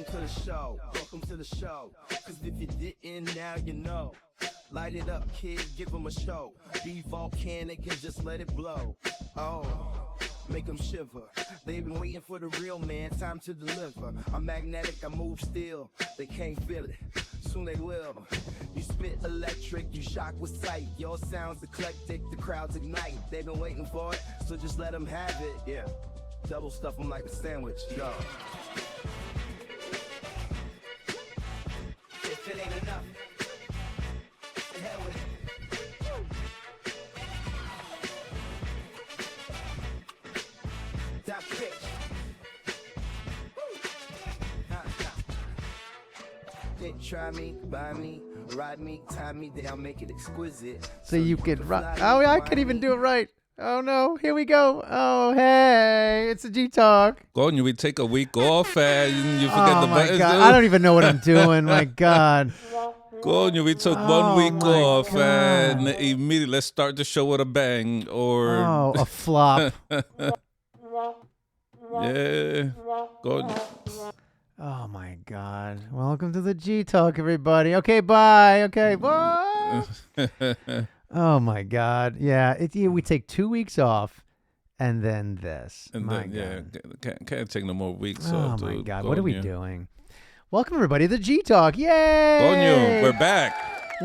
to the show. Welcome to the show. Cause if you didn't, now you know. Light it up, kid, give them a show. Be volcanic and just let it blow. Oh, make them shiver. They've been waiting for the real man, time to deliver. I'm magnetic, I move still. They can't feel it, soon they will. You spit electric, you shock with sight. Your sound's eclectic, the crowds ignite. They've been waiting for it, so just let them have it. Yeah, double stuff them like a sandwich, yo. If it ain't enough, the hell with it. That pitch. Try me, buy me, ride me, tie me down, make it exquisite. So you could ride. Oh, I can't even do it right. Oh no, here we go. Oh, hey, it's a Gtalk. Coño, we take a week off and you forget the my buttons, God. dude. I don't even know what I'm doing. My God. Coño, we took 1 week my off God. and immediately let's start the show with a bang or Oh, a flop. yeah. Coño. Oh my God. Welcome to the Gtalk, everybody. Okay, bye. Okay, bye. Oh my God. Yeah, we take 2 weeks off and then this. And my then, God. yeah, can't take no more weeks Oh off, my dude. God. What are we Coño. doing? Welcome everybody to the Gtalk. Yay! Coño, we're back.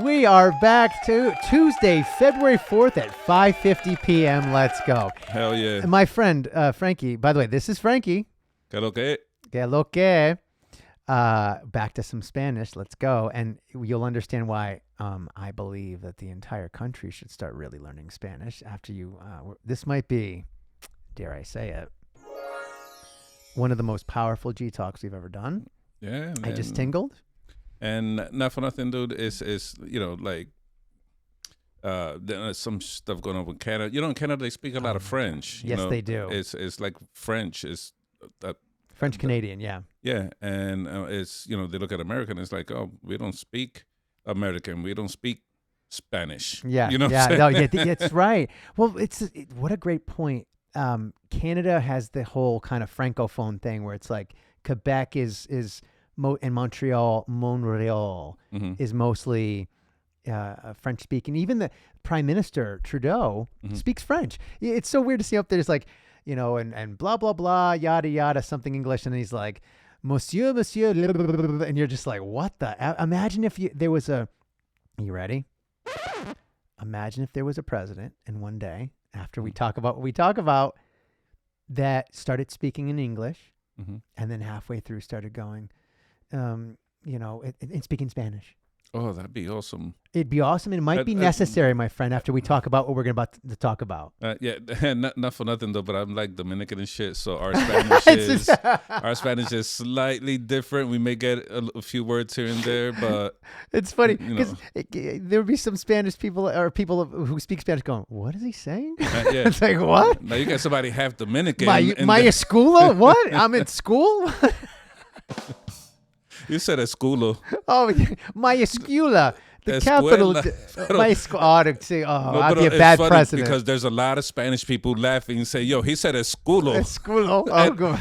We are back to Tuesday, February 4th at 5:50 p.m. Let's go. Hell yeah. And my friend Frankie, by the way, this is Frankie. ¿Qué lo que? Que lo que. Back to some Spanish. Let's go. And you'll understand why I believe that the entire country should start really learning Spanish after you. This might be, dare I say it, one of the most powerful Gtalks we've ever done. Yeah, I just tingled. And not for nothing, dude, is you know, like there's some stuff going on with Canada. You know, in Canada they speak a lot of French. Yes, they do. It's like French is French Canadian, yeah. yeah, and it's, you know, they look at American, it's like, oh, we don't speak American, we don't speak Spanish. Yeah, you know what yeah, I'm saying? no, yeah, it's right. Well, what a great point. Canada has the whole kind of francophone thing where it's like Quebec and Montreal is mostly French speaking. Even the Prime Minister Trudeau speaks French. It's so weird to see up there. It's like, you know, and blah blah blah, yada yada, something English, and he's like, Monsieur, blah, blah, blah, blah, and you're just like, what the? Imagine if there was a. Are you ready? Imagine if there was a president, and one day after we talk about what we talk about, that started speaking in English, and then halfway through started going, you know, and speaking Spanish. Oh, that'd be awesome. It'd be awesome. It might be necessary, my friend, after we talk about what we're about to talk about. Yeah, not for nothing though, but I'm like Dominican and shit, so our Spanish is slightly different. We may get a few words here and there, but it's funny because there would be some Spanish people or people who speak Spanish going, "What is he saying?" Yeah. It's like, what? Now you got somebody half Dominican. My escuela? What? I'm in school. You said esculo. Oh, my escuela. The Escuela. capital. My escuela. I'd be a bad president. Because there's a lot of Spanish people laughing and say, yo, he said esculo. Esculo. Oh, go.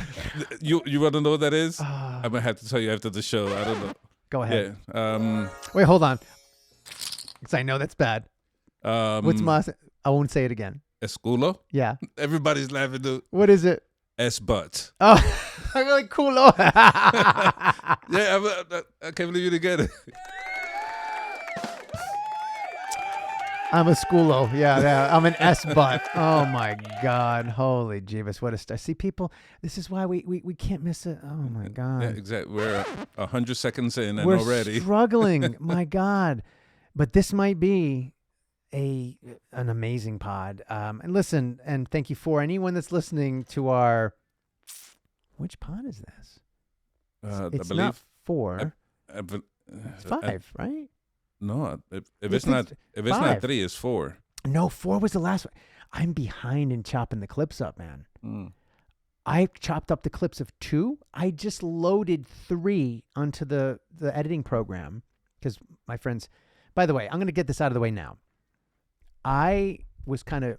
You want to know what that is? I'm going to have to tell you after the show. I don't know. Go ahead. Yeah. Wait, hold on. Because I know that's bad. What's my... I won't say it again. Esculo? Yeah. Everybody's laughing, dude. What is it? S-butt. Oh, I'm like, culo. Yeah, I can't believe you didn't get it. I'm a schoolo. Yeah. I'm an S-butt. Oh, my God. Holy Jeebus. What a star. See, people, this is why we can't miss it. Oh, my God. Yeah, exactly. We're 100 seconds in and we're already. Struggling. My God. But this might be an amazing pod. And listen, and thank you for anyone that's listening to our... Which pod is this? It's not 4. It's 5, right? No, if it's not 3, it's 4. No, 4 was the last one. I'm behind in chopping the clips up, man. I chopped up the clips of 2. I just loaded 3 onto the editing program because my friends. By the way, I'm going to get this out of the way now. I was kind of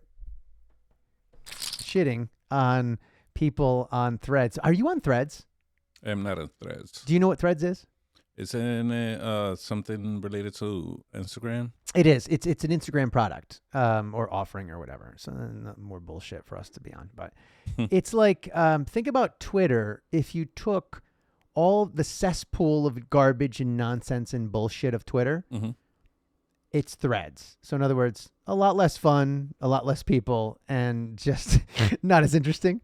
shitting on people on Threads. Are you on Threads? I'm not on Threads. Do you know what Threads is? Is it something related to Instagram? It is. It's an Instagram product or offering or whatever. So more bullshit for us to be on. But it's like, think about Twitter. If you took all the cesspool of garbage and nonsense and bullshit of Twitter, it's Threads. So in other words, a lot less fun, a lot less people, and just not as interesting.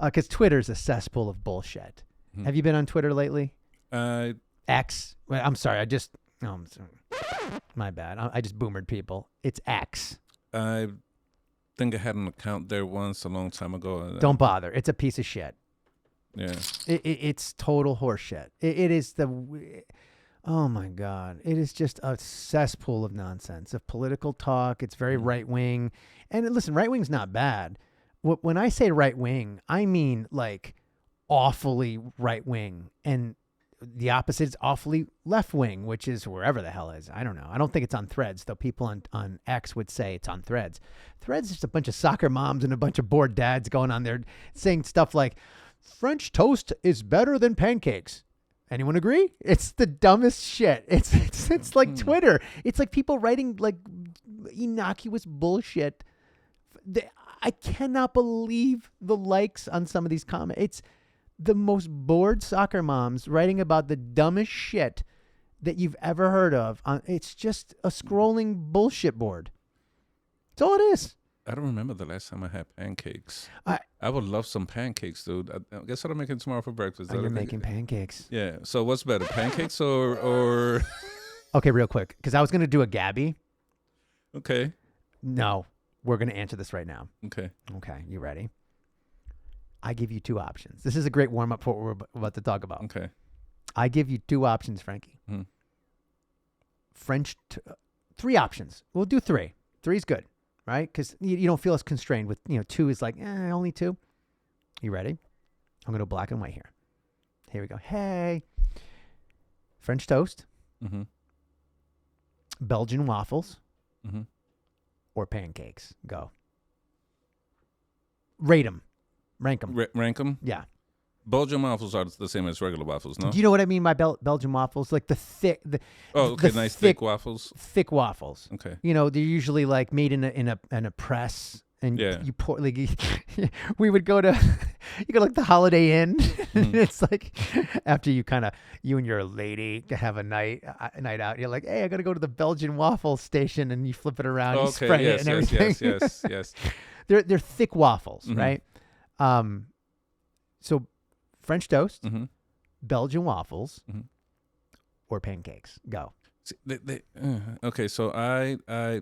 Because Twitter's a cesspool of bullshit. Have you been on Twitter lately? X. Well, I'm sorry. I'm sorry. My bad. I just boomered people. It's X. I think I had an account there once a long time ago. Don't bother. It's a piece of shit. Yeah. It's total horseshit. It is oh my God. It is just a cesspool of nonsense, of political talk. It's very right wing. And listen, right wing's not bad. When I say right wing, I mean like awfully right wing. And the opposite is awfully left wing, which is wherever the hell is. I don't know. I don't think it's on Threads, though people on X would say it's on Threads. Threads is just a bunch of soccer moms and a bunch of bored dads going on there saying stuff like, French toast is better than pancakes. Anyone agree? It's the dumbest shit. It's like Twitter. It's like people writing like innocuous bullshit. I cannot believe the likes on some of these comments. It's the most bored soccer moms writing about the dumbest shit that you've ever heard of. It's just a scrolling bullshit board. That's all it is. I don't remember the last time I had pancakes. I would love some pancakes, dude. I guess what I'm making tomorrow for breakfast. You're making pancakes. Yeah. So what's better, pancakes or? Okay, real quick, because I was gonna do a Gabby. Okay. No, we're gonna answer this right now. Okay. Okay, you ready? I give you two options. This is a great warm up for what we're about to talk about. Okay. I give you two options, Frankie. Three options. We'll do three. Three's good, right? Because you don't feel as constrained with, two is like, only two. You ready? I'm going to go black and white here. Here we go. Hey. French toast. Belgian waffles. Or pancakes. Go. Rate them. Rank them. Rank them? Yeah. Belgian waffles are the same as regular waffles, no? Do you know what I mean by Belgian waffles? Like the thick. Nice thick waffles. Thick waffles. Okay. They're usually like made in a press, and you pour like we would go to you go like the Holiday Inn. And it's like after you and your lady have a night out. You're like, hey, I got to go to the Belgian waffle station, and you flip it around, you spread it, and everything. Yes. They're thick waffles, right? So French toast, Belgian waffles, or pancakes. Go. See, okay, so I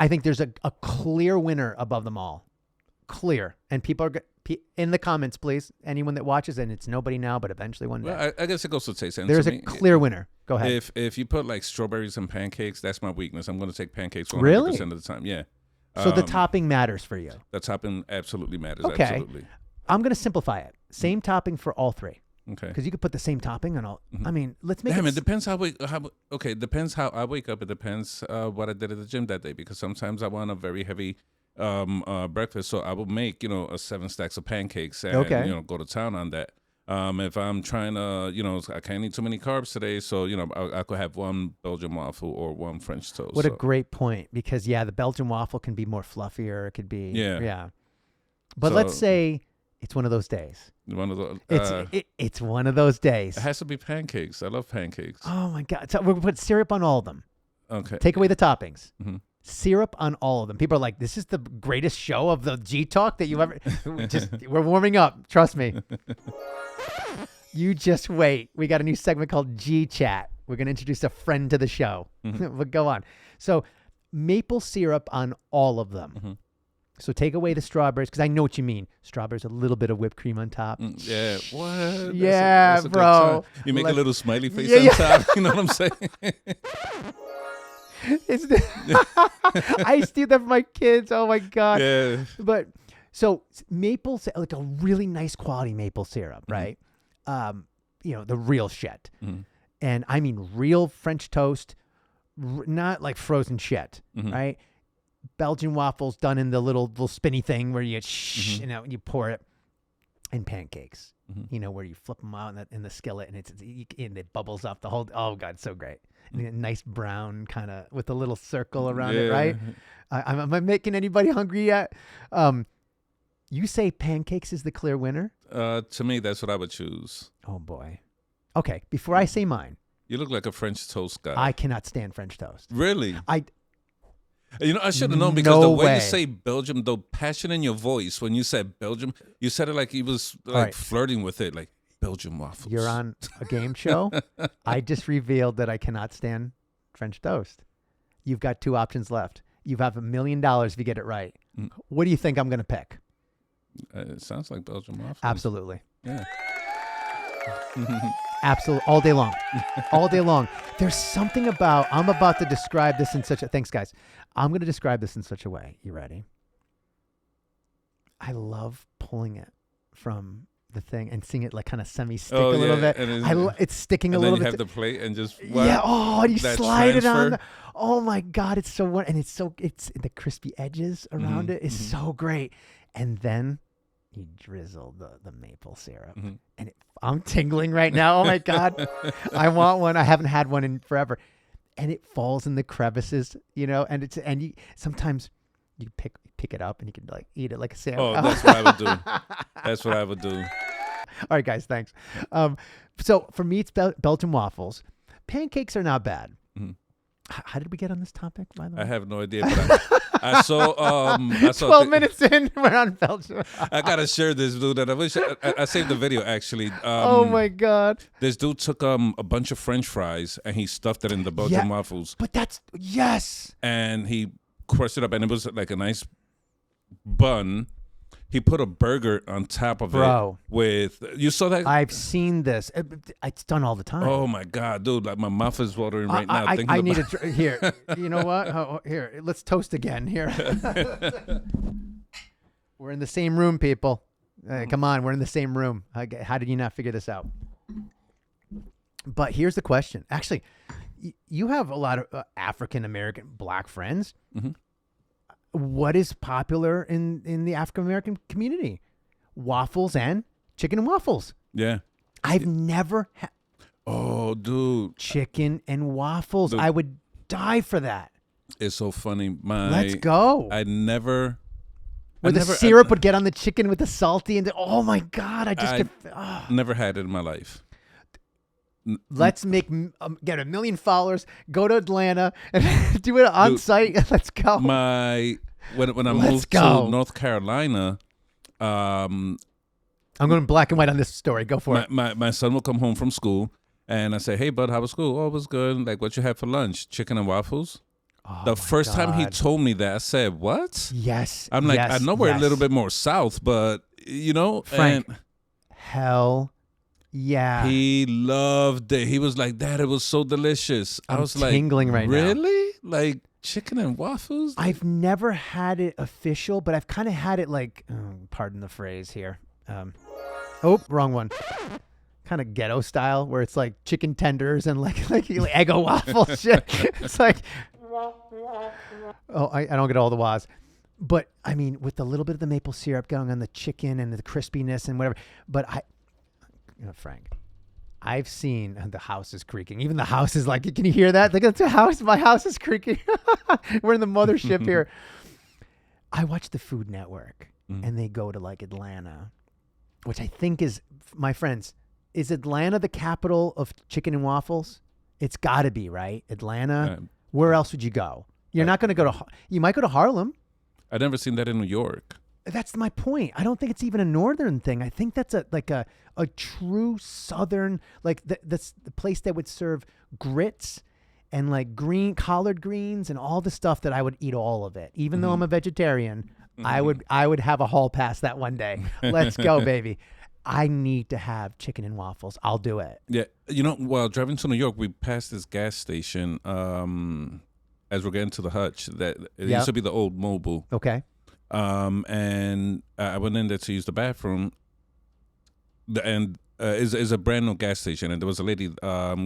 think there's a clear winner above them all. Clear. And people are in the comments, please. Anyone that watches, and it's nobody now, but eventually one day. Well, I guess it goes to taste. There's a clear winner. Go ahead. If you put like strawberries and pancakes, that's my weakness. I'm going to take pancakes 100% really? of the time. Yeah. So the topping matters for you. The topping absolutely matters. Okay. Absolutely. I'm going to simplify it. Same topping for all three. Okay. Because you could put the same topping on all. I mean, let's make it depends it depends how I wake up. It depends what I did at the gym that day, because sometimes I want a very heavy breakfast, so I will make a 7 stacks of pancakes and go to town on that. If I'm trying to, I can't eat too many carbs today, so I could have one Belgian waffle or one French toast. What a great point, because the Belgian waffle can be more fluffier. It could be But let's say it's one of those days. One of those. It's one of those days. It has to be pancakes. I love pancakes. Oh my God! So we're gonna put syrup on all of them. Okay. Take away the toppings. Syrup on all of them. People are like, "This is the greatest show of the Gtalk that you ever." We're warming up. Trust me. You just wait. We got a new segment called G Chat. We're gonna introduce a friend to the show. But go on. So maple syrup on all of them. So take away the strawberries, because I know what you mean. Strawberries, a little bit of whipped cream on top. Yeah, what? That's a bro. You make a little smiley face on top. You know what I'm saying? I used to do that for my kids. Oh my God. Yeah. But so maple, like a really nice quality maple syrup, right? The real shit. And I mean real French toast, not like frozen shit, right? Belgian waffles done in the little spinny thing where you you pour it. and pancakes. You know, where you flip them out in the skillet and and it bubbles up the whole. Oh God, so great! And a nice brown kind of with a little circle around it, right? Am I making anybody hungry yet? You say pancakes is the clear winner? To me, that's what I would choose. Oh boy. Okay, before I say mine, you look like a French toast guy. I cannot stand French toast. Really? You know, I should have known because the way you say Belgium, the passion in your voice when you said Belgium, you said it like he was like flirting with it, like Belgium waffles. You're on a game show. I just revealed that I cannot stand French toast. You've got 2 options left. You have $1 million if you get it right. What do you think I'm going to pick? It sounds like Belgium waffles. Absolutely. Yeah. Absolutely. All day long. All day long. There's something about, I'm about to describe this in such a, thanks guys. I'm going to describe this in such a way. You ready? I love pulling it from the thing and seeing it like kind of semi-stick a little bit. It's sticking a little bit. And then you have the plate and just, yeah. Oh, and you slide it on. Oh my God. It's so, and it's the crispy edges around it is so great. And then you drizzle the maple syrup and I'm tingling right now. Oh my God. I want one. I haven't had one in forever. And it falls in the crevices, you know, and you sometimes you pick it up and you can like eat it like a sandwich. Oh, that's what I would do. That's what I would do. All right, guys, thanks. So for me, it's Belgian waffles. Pancakes are not bad. How did we get on this topic, by the way? I have no idea. But I saw 12 minutes in, we're on Belgium. I gotta share this, dude. And I wish I saved the video actually. Oh my God! This dude took a bunch of French fries and he stuffed it in the Belgian waffles. But that's yes. And he crushed it up, and it was like a nice bun. He put a burger on top of it with, you saw that? I've seen this. It's done all the time. Oh my God, dude. Like my mouth is watering right now. I need to, here, you know what? Here, let's toast again here. We're in the same room, people. Come on, we're in the same room. How did you not figure this out? But here's the question. Actually, you have a lot of African-American black friends. What is popular in the African-American community? Waffles and chicken and waffles. Yeah. I've never had. Oh, dude. Chicken and waffles. Dude. I would die for that. It's so funny. Let's go. I never. Where the syrup would get on the chicken with the salty and oh my God, never had it in my life. Let's get 1 million followers. Go to Atlanta and do it on site. Let's go. When I moved to North Carolina, I'm going black and white on this story. Go for it. My son will come home from school, and I say, "Hey, bud, how was school? Oh, it was good. Like, what you had for lunch? Chicken and waffles." Oh, the first time he told me that, I said, "What?" Yes. I'm like, I know we're a little bit more south, but you know, Frank, hell. Yeah. He loved it. He was like, Dad, it was so delicious. I was like, tingling right now. Really? Like chicken and waffles? I've never had it official, but I've kind of had it like, pardon the phrase here. Wrong one. Kind of ghetto style where it's like chicken tenders and like Eggo waffle shit. It's like, I don't get all the wahs. But I mean, with a little bit of the maple syrup going on the chicken and the crispiness and whatever. But Frank, I've seen the house is creaking. Even the house is like, can you hear that? Like, it's a house. My house is creaking. We're in the mothership here. I watch the Food Network and they go to like Atlanta, which I think is, my friends, is Atlanta the capital of chicken and waffles? It's got to be, right? Atlanta. Where else would you go? You're not going to go you might go to Harlem. I've never seen that in New York. That's my point. I don't think it's even a northern thing. I think that's a true southern, like that's the place that would serve grits and like collard greens and all the stuff that I would eat all of it. Even though I'm a vegetarian, I would have a hall pass that one day. Let's go, baby. I need to have chicken and waffles. I'll do it. Yeah. You know, while driving to New York, we passed this gas station as we're getting to the Hutch. That it used to be the old Mobil. Okay. And I went in there to use the bathroom, and is a brand new gas station, and there was a lady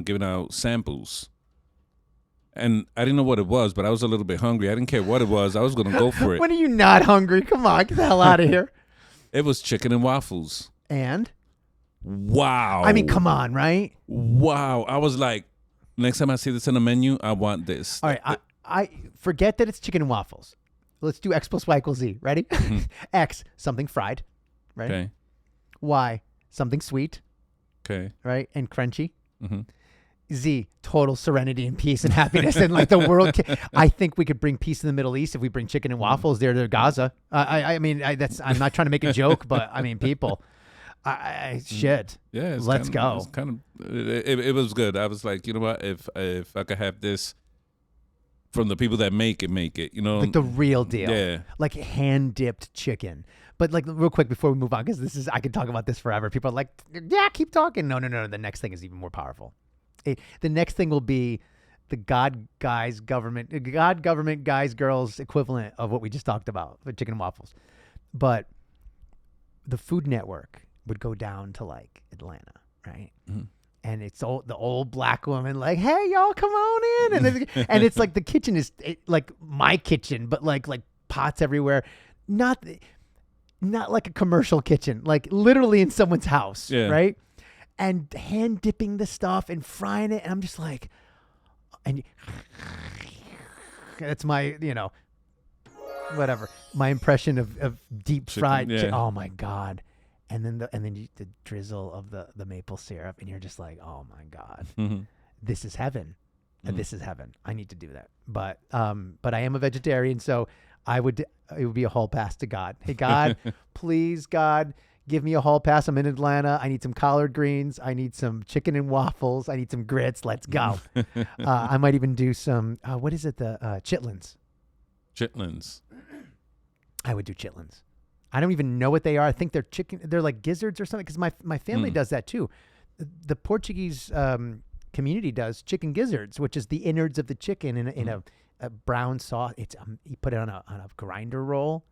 giving out samples, and I didn't know what it was, but I was a little bit hungry. I didn't care what it was. I was gonna go for it. When are you not hungry? Come on, get the hell out of here. It was chicken and waffles. And wow. I mean, come on, right? Wow. I was like, next time I see this in the menu, I want this. All right, I forget that it's chicken and waffles. Let's do X plus Y equals Z. Ready? X, something fried, right? Okay. Y, something sweet, Okay. right? And crunchy. Mm-hmm. Z, total serenity and peace and happiness, and like the world. I think we could bring peace in the Middle East if we bring chicken and waffles there to Gaza. I mean, I'm not trying to make a joke, but I mean, people, shit. Yeah. Let's go. It's kind of. It was good. I was like, you know what? If I could have this from the people that make it, you know, Like the real deal. Yeah. Like hand dipped chicken. But like real quick before we move on, because I could talk about this forever. People are like, yeah, keep talking. No. The next thing is even more powerful. The next thing will be the God government guys girls equivalent of what we just talked about with chicken and waffles. But the Food Network would go down to like Atlanta, right? Mm-hmm. And it's the old black woman like, hey, y'all come on in. And it's like the kitchen is like my kitchen, but like pots everywhere. Not like a commercial kitchen, like literally in someone's house, right? And hand dipping the stuff and frying it. And I'm just like, and that's my, whatever, my impression of deep fried chicken. Oh my God. And then the drizzle of the maple syrup, and you're just like, oh my God, this is heaven. This is heaven. I need to do that. But I am a vegetarian, so it would be a hall pass to God. Hey God, please God, give me a hall pass. I'm in Atlanta. I need some collard greens. I need some chicken and waffles. I need some grits. Let's go. I might even do some, what is it? The chitlins. Chitlins. I would do chitlins. I don't even know what they are. I think they're chicken. They're like gizzards or something. Because my family does that too. The Portuguese community does chicken gizzards, which is the innards of the chicken in a brown sauce. It's you put it on a grinder roll,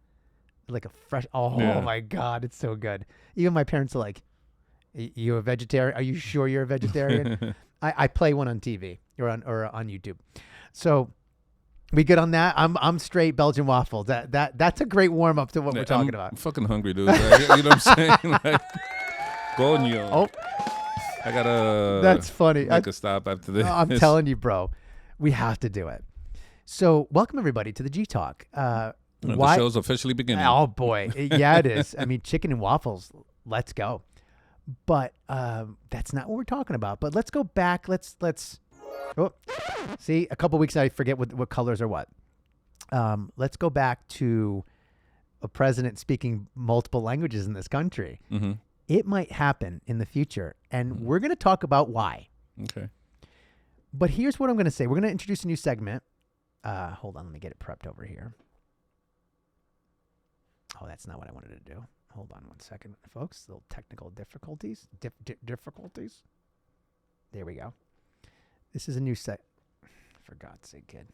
like a fresh. Oh my God, it's so good. Even my parents are like, "You a vegetarian? Are you sure you're a vegetarian?" I play one on TV or on YouTube. So. We good on that? I'm straight Belgian waffles. That's a great warm up to what we're talking about. I'm fucking hungry, dude. Like, you know what I'm saying? Like, coño. Oh, I gotta. That's funny. Make a stop after this. I'm telling you, bro, we have to do it. So, welcome everybody to the Gtalk. The show's officially beginning. Oh boy, yeah, it is. I mean, chicken and waffles. Let's go. But that's not what we're talking about. But let's go back. Let's. Oh, see, a couple weeks I forget what colors are what. Let's go back to a president speaking multiple languages in this country. Mm-hmm. It might happen in the future, and we're going to talk about why. Okay. But here's what I'm going to say. We're going to introduce a new segment. Hold on, let me get it prepped over here. Oh, that's not what I wanted to do. Hold on one second, folks. Little technical difficulties. Difficulties. There we go. This is a new set. For God's sake, kid.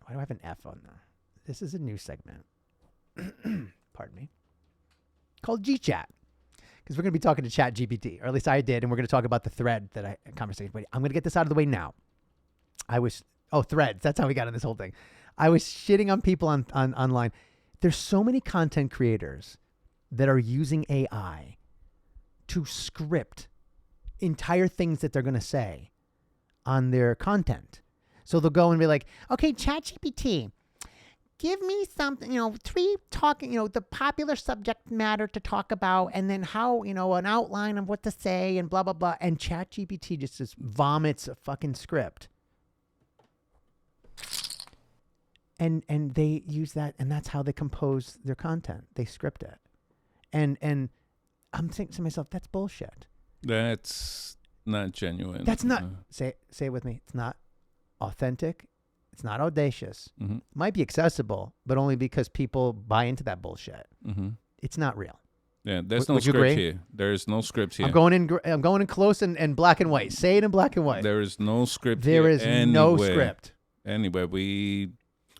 Why do I have an F on there? This is a new segment. Pardon me. Called G-Chat. Because we're going to be talking to Chat GPT. Or at least I did. And we're going to talk about the thread conversation. But I'm going to get this out of the way now. Threads. That's how we got in this whole thing. I was shitting on people online. There's so many content creators that are using AI to script entire things that they're going to say on their content. So they'll go and be like, okay, ChatGPT, give me something, 3 talking, the popular subject matter to talk about, and then how, an outline of what to say and blah, blah, blah. And ChatGPT just vomits a fucking script. And they use that, and that's how they compose their content. They script it. And I'm thinking to myself, that's bullshit. That's not genuine. That's not, say it with me. It's not authentic. It's not audacious. Mm-hmm. Might be accessible, but only because people buy into that bullshit. Mm-hmm. It's not real. Yeah, there's no script here. There's no script here. I'm going in close and black and white. Say it in black and white. There is no script here. There is no anywhere. script. Anyway, we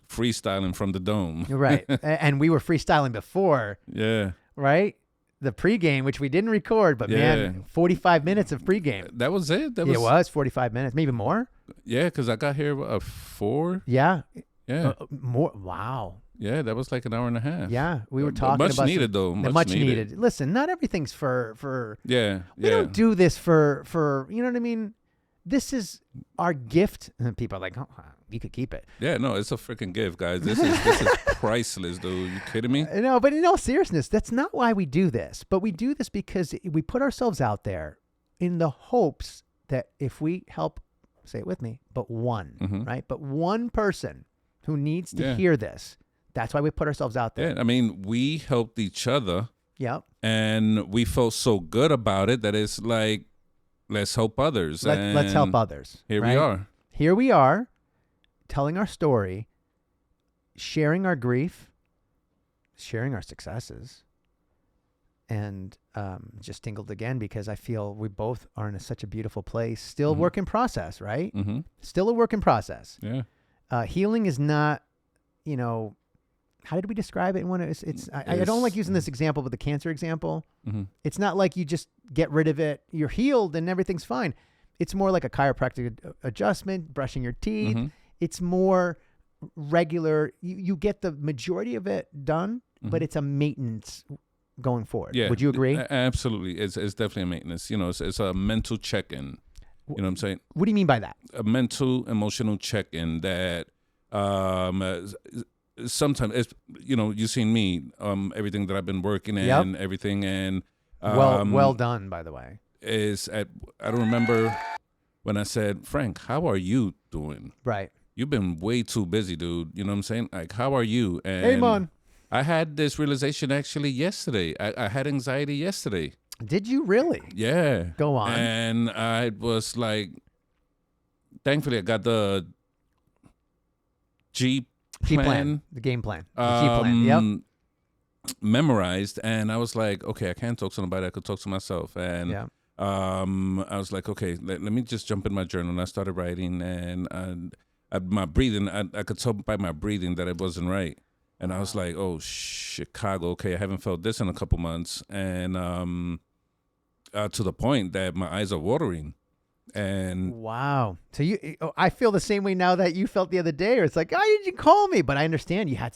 freestyling from the dome. Right. And we were freestyling before. Yeah. Right? The pregame, which we didn't record, but man, 45 minutes of pregame. That was it? It was 45 minutes, maybe more. Yeah, because I got here at 4. Yeah. Yeah. More. Wow. Yeah, that was like an hour and a half. Yeah, we were But talking much about needed though. much needed. Listen, not everything's for. Yeah, We don't do this for you know what I mean. This is our gift, and people are like, "Oh, you could keep it." Yeah, no, it's a freaking gift, guys. This is priceless, dude. You kidding me? No, but in all seriousness, that's not why we do this. But we do this because we put ourselves out there in the hopes that if we help, say it with me, but one, right? But one person who needs to hear this. That's why we put ourselves out there. Yeah, I mean, we helped each other. Yep. And we felt so good about it that it's like, let's help others. Let's help others. Here we are. Here we are, telling our story, sharing our grief, sharing our successes, and just tingled again because I feel we both are in such a beautiful place. Still work in process, right? Mm-hmm. Still a work in process. Yeah. Healing is not, how did we describe it? I don't like using this example, but the cancer example. Mm-hmm. It's not like you just get rid of it, you're healed, and everything's fine. It's more like a chiropractic adjustment, brushing your teeth. Mm-hmm. It's more regular. You get the majority of it done, but it's a maintenance going forward. Yeah. Would you agree? Absolutely. It's definitely a maintenance. It's a mental check-in. You know what I'm saying? What do you mean by that? A mental, emotional check-in that sometimes it's, you've seen me, everything that I've been working in, everything, and well done, by the way. I don't remember when I said, Frank, how are you doing? Right. You've been way too busy, dude. You know what I'm saying? Like, how are you? And hey, man. I had this realization actually yesterday. I had anxiety yesterday. Did you really? Yeah. Go on. And I was like, thankfully I got the G plan, the game plan, the G plan. Yep. Memorized, and I was like, okay, I can't talk to nobody. I could talk to myself, and I was like, okay, let me just jump in my journal. And I started writing, and my breathing, I could tell by my breathing that it wasn't right, and I was like, oh, Chicago, okay, I haven't felt this in a couple months, and to the point that my eyes are watering. And wow. So I feel the same way now that you felt the other day, or it's like, oh, did you call me? But I understand you had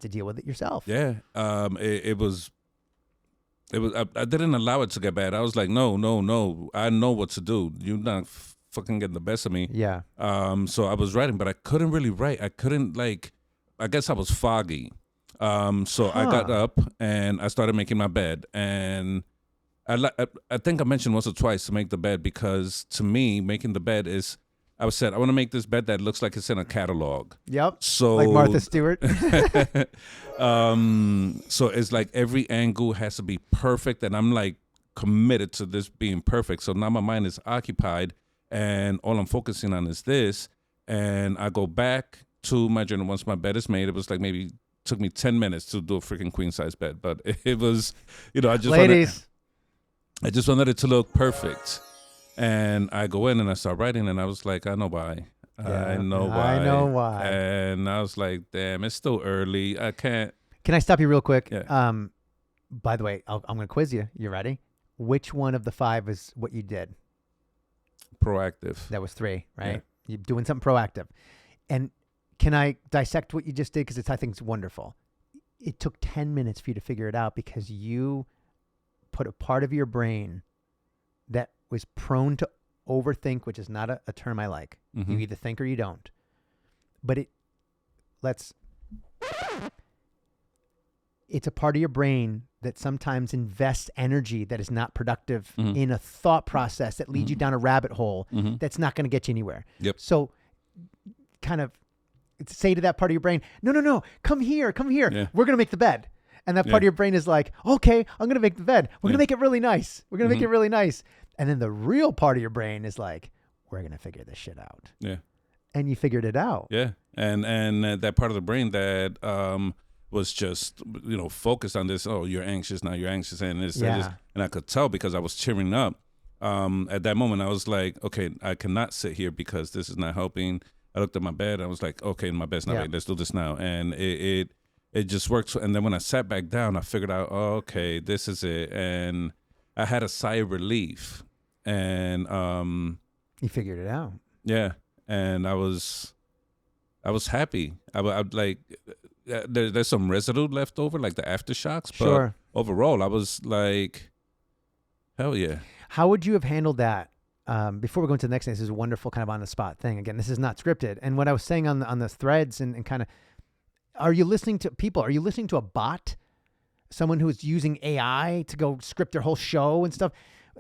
to deal with it yourself. Yeah. It was I didn't allow it to get bad. I was like, no. I know what to do. You're not fucking getting the best of me. Yeah. So I was writing, but I couldn't really write. I couldn't I guess I was foggy. So I got up and I started making my bed, and I think I mentioned once or twice to make the bed because to me, making the bed is, I want to make this bed that looks like it's in a catalog. Yep. So like Martha Stewart. So it's like every angle has to be perfect, and I'm like committed to this being perfect. So now my mind is occupied, and all I'm focusing on is this. And I go back to my journal once my bed is made. It was like maybe took me 10 minutes to do a freaking queen size bed, but it was, I just ladies. I just wanted it to look perfect. And I go in and I start writing, and I was like, I know why. Yeah, I know why. I know why. And I was like, damn, it's still early. I can't. Can I stop you real quick? Yeah. By the way, I'm going to quiz you. You ready? Which one of the 5 is what you did? Proactive. That was 3, right? Yeah. You're doing something proactive. And can I dissect what you just did? Because I think it's wonderful. It took 10 minutes for you to figure it out because you put a part of your brain that was prone to overthink, which is not a term I like. Mm-hmm. You either think or you don't. But it's a part of your brain that sometimes invests energy that is not productive in a thought process that leads you down a rabbit hole that's not going to get you anywhere. Yep. So kind of say to that part of your brain, no, come here. Yeah. We're going to make the bed. And that part of your brain is like, okay, I'm going to make the bed. We're going to make it really nice. We're going to make it really nice. And then the real part of your brain is like, we're going to figure this shit out. Yeah. And you figured it out. Yeah. And that part of the brain that was just, focused on this, oh, you're anxious now, you're anxious, and this, and this. And I could tell because I was cheering up. At that moment, I was like, okay, I cannot sit here because this is not helping. I looked at my bed. I was like, okay, my bed's not right. Let's do this now. And it just worked. And then when I sat back down, I figured out, oh, okay, this is it. And I had a sigh of relief. And you figured it out. Yeah. And I was happy. I like, there's some residue left over, like the aftershocks. Sure. But overall, I was like, hell yeah. How would you have handled that? Before we go into the next thing, this is a wonderful kind of on the spot thing. Again, this is not scripted. And what I was saying on the threads and kind of, are you listening to people? Are you listening to a bot? Someone who is using AI to go script their whole show and stuff?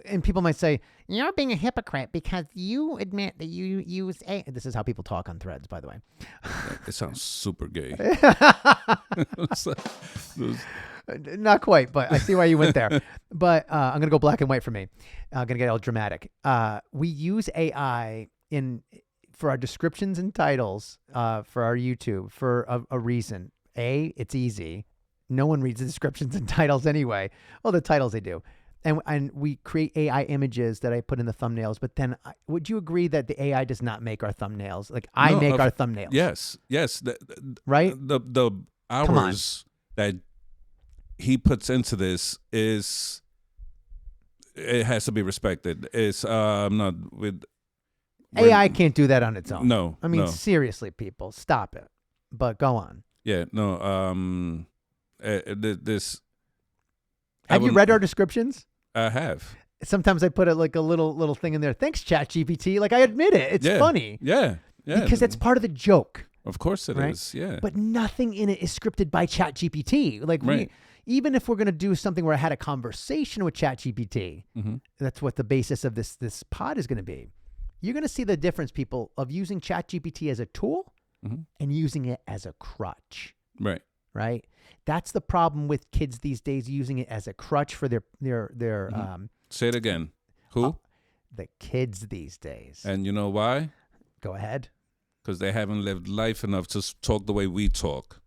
And people might say, you're being a hypocrite because you admit that you use AI. This is how people talk on threads, by the way. It sounds super gay. Not quite, but I see why you went there. But I'm going to go black and white for me. I'm going to get all dramatic. We use AI for our descriptions and titles for our YouTube for a reason. A, it's easy. No one reads the descriptions and titles anyway. Well, the titles they do. And we create AI images that I put in the thumbnails. But then would you agree that the AI does not make our thumbnails? Like I make our thumbnails. Yes. Right? The hours that he puts into this it has to be respected. It's not with AI can't do that on its own. No. I mean, no. seriously, people, stop it. But go on. Yeah, no. This. Have you read our descriptions? I have. Sometimes I put a little thing in there. Thanks, ChatGPT. Like I admit it, it's funny. Yeah. Because it's part of the joke. Of course it is. Yeah. But nothing in it is scripted by ChatGPT. Like even if we're going to do something where I had a conversation with ChatGPT, that's what the basis of this pod is going to be. You're going to see the difference, people, of using ChatGPT as a tool and using it as a crutch. Right. That's the problem with kids these days, using it as a crutch for their Say it again. Who? The kids these days. And you know why? Go ahead. Because they haven't lived life enough to talk the way we talk.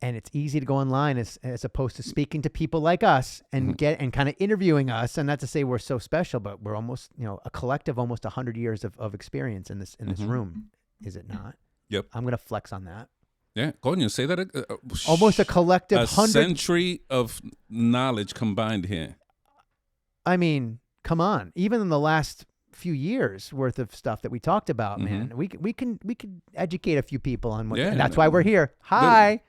And it's easy to go online as opposed to speaking to people like us and kind of interviewing us. And not to say we're so special, but we're almost, a collective, almost 100 years of experience in this room. Is it not? Yep. I'm going to flex on that. Yeah. Go on, you say that. Almost a collective 100 century of knowledge combined here. I mean, come on. Even in the last few years worth of stuff that we talked about, man, we can educate a few people on what, and that's why we're here. Hi.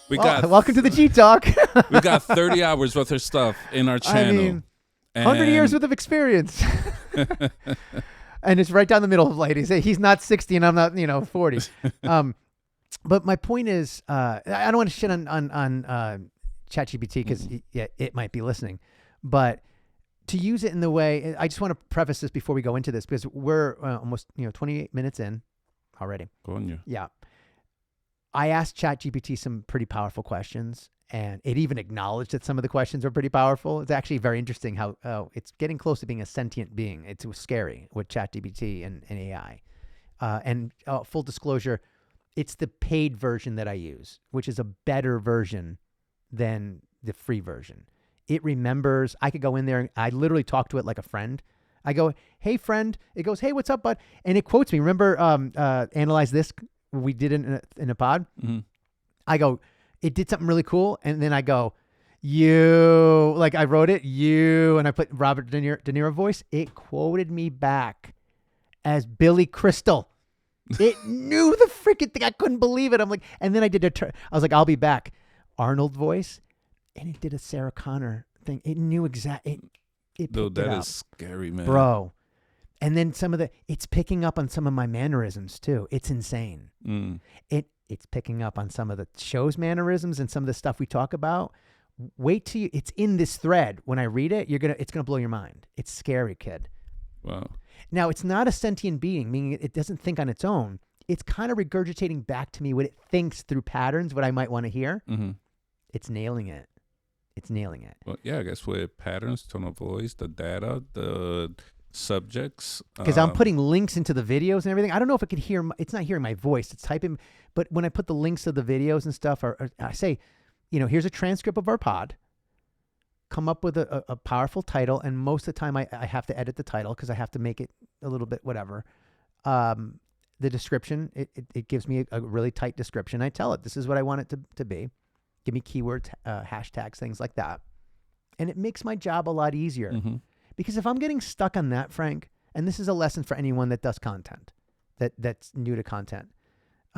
Welcome to the Gtalk. We got 30 hours worth of stuff in our channel. I mean, 100 years worth of experience. And it's right down the middle, ladies. He's not 60 and I'm not, 40. But my point is, I don't want to shit on ChatGPT because it might be listening, but to use it in the way, I just want to preface this before we go into this because we're almost 28 minutes in already. Go on, you. Yeah. I asked ChatGPT some pretty powerful questions, and it even acknowledged that some of the questions are pretty powerful. It's actually very interesting how it's getting close to being a sentient being. It's scary with ChatGPT and AI. And full disclosure, it's the paid version that I use, which is a better version than the free version. It remembers. I could go in there and I literally talk to it like a friend. I go, hey, friend. It goes, hey, what's up, bud? And it quotes me. Remember, analyze this. We did it in a pod. I go, it did something really cool. And then I go, you, like I wrote it, you, and I put Robert De Niro voice. It quoted me back as Billy Crystal. It knew the freaking thing. I couldn't believe it. I'm like, and then I did I was like, I'll be back. Arnold voice. And it did a Sarah Connor thing. It knew exactly. It Dude, that is scary, man. Bro. And then it's picking up on some of my mannerisms too. It's insane. It's picking up on some of the show's mannerisms and some of the stuff we talk about. Wait till it's in this thread. When I read it, it's gonna blow your mind. It's scary, kid. Wow. Now, it's not a sentient being, meaning it doesn't think on its own. It's kind of regurgitating back to me what it thinks through patterns, what I might want to hear. It's nailing it. Well, yeah, I guess with patterns, tone of voice, the data, the subjects. Because I'm putting links into the videos and everything. I don't know if it could hear. It's not hearing my voice. It's typing. But when I put the links to the videos and stuff, or I say, here's a transcript of our pod. Come up with a powerful title. And most of the time I have to edit the title because I have to make it a little bit whatever. The description, it gives me a really tight description. I tell it, this is what I want it to be. Give me keywords, hashtags, things like that. And it makes my job a lot easier. Because if I'm getting stuck on that, Frank, and this is a lesson for anyone that does content, that's new to content,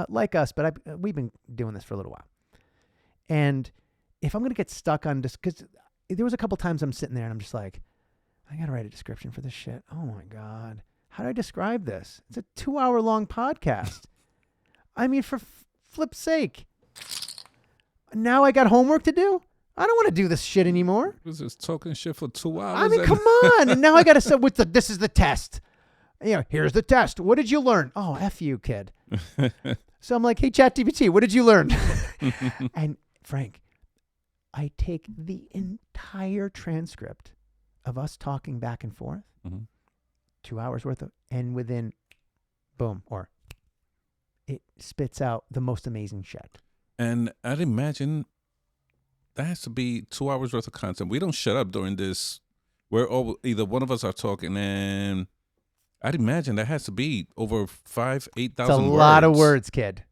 like us, but we've been doing this for a little while. And if I'm going to get stuck on this, because there was a couple times I'm sitting there and I'm just like, I got to write a description for this shit. Oh my God. How do I describe this? It's a 2-hour-long podcast. I mean, for flip's sake. Now I got homework to do? I don't want to do this shit anymore. Was just talking shit for 2 hours? I mean, come on. And now I got to say, this is the test. Here's the test. What did you learn? Oh, F you, kid. So I'm like, hey, ChatGPT, what did you learn? And Frank, I take the entire transcript of us talking back and forth, 2 hours worth of, and within, boom, or it spits out the most amazing shit. And I'd imagine that has to be 2 hours worth of content. We don't shut up during this. We're all, either one of us are talking, and I'd imagine that has to be over 8,000 words. It's a lot of words, kid.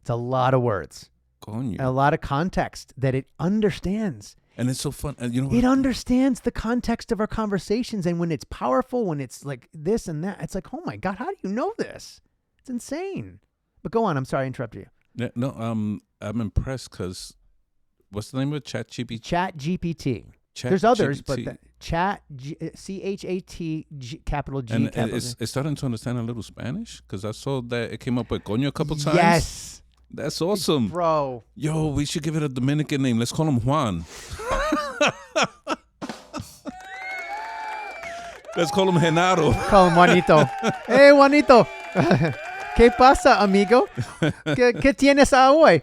It's a lot of words. Coño. A lot of context that it understands. And it's so fun. And it understands the context of our conversations. And when it's powerful, when it's like this and that, it's like, oh my God, how do you know this? It's insane. But go on. I'm sorry I interrupted you. Yeah, no, I'm impressed because what's the name of it? ChatGPT? ChatGPT. There's others, but CHAT, CHAT, capital G, and capital G. It's starting to understand a little Spanish because I saw that it came up with coño a couple times. Yes. That's awesome. Bro. Yo, we should give it a Dominican name. Let's call him Juan. Let's call him Genaro. Call him Juanito. Hey, Juanito. ¿Qué pasa, amigo? ¿Qué tienes hoy?